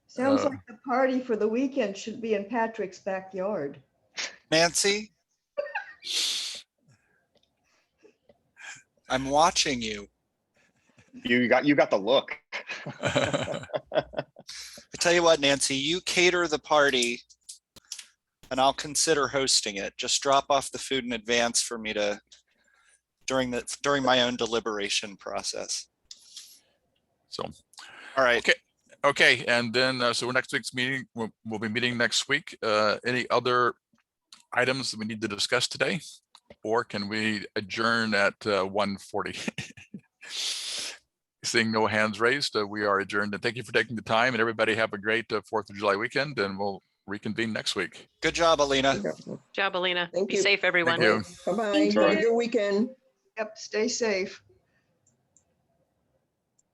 Sounds like the party for the weekend should be in Patrick's backyard. Nancy? I'm watching you. You got the look. I tell you what, Nancy, you cater the party and I'll consider hosting it. Just drop off the food in advance for me to during my own deliberation process. So, all right. Okay. And then, so next week's meeting, we'll be meeting next week. Any other items that we need to discuss today, or can we adjourn at 1:40? Seeing no hands raised, we are adjourned. And thank you for taking the time, and everybody have a great 4th of July weekend, and we'll reconvene next week. Good job, Alina. Good job, Alina. Thank Be you. safe, everyone. Thank you. Bye-bye. Thank Have a you. good weekend. Yep, stay safe.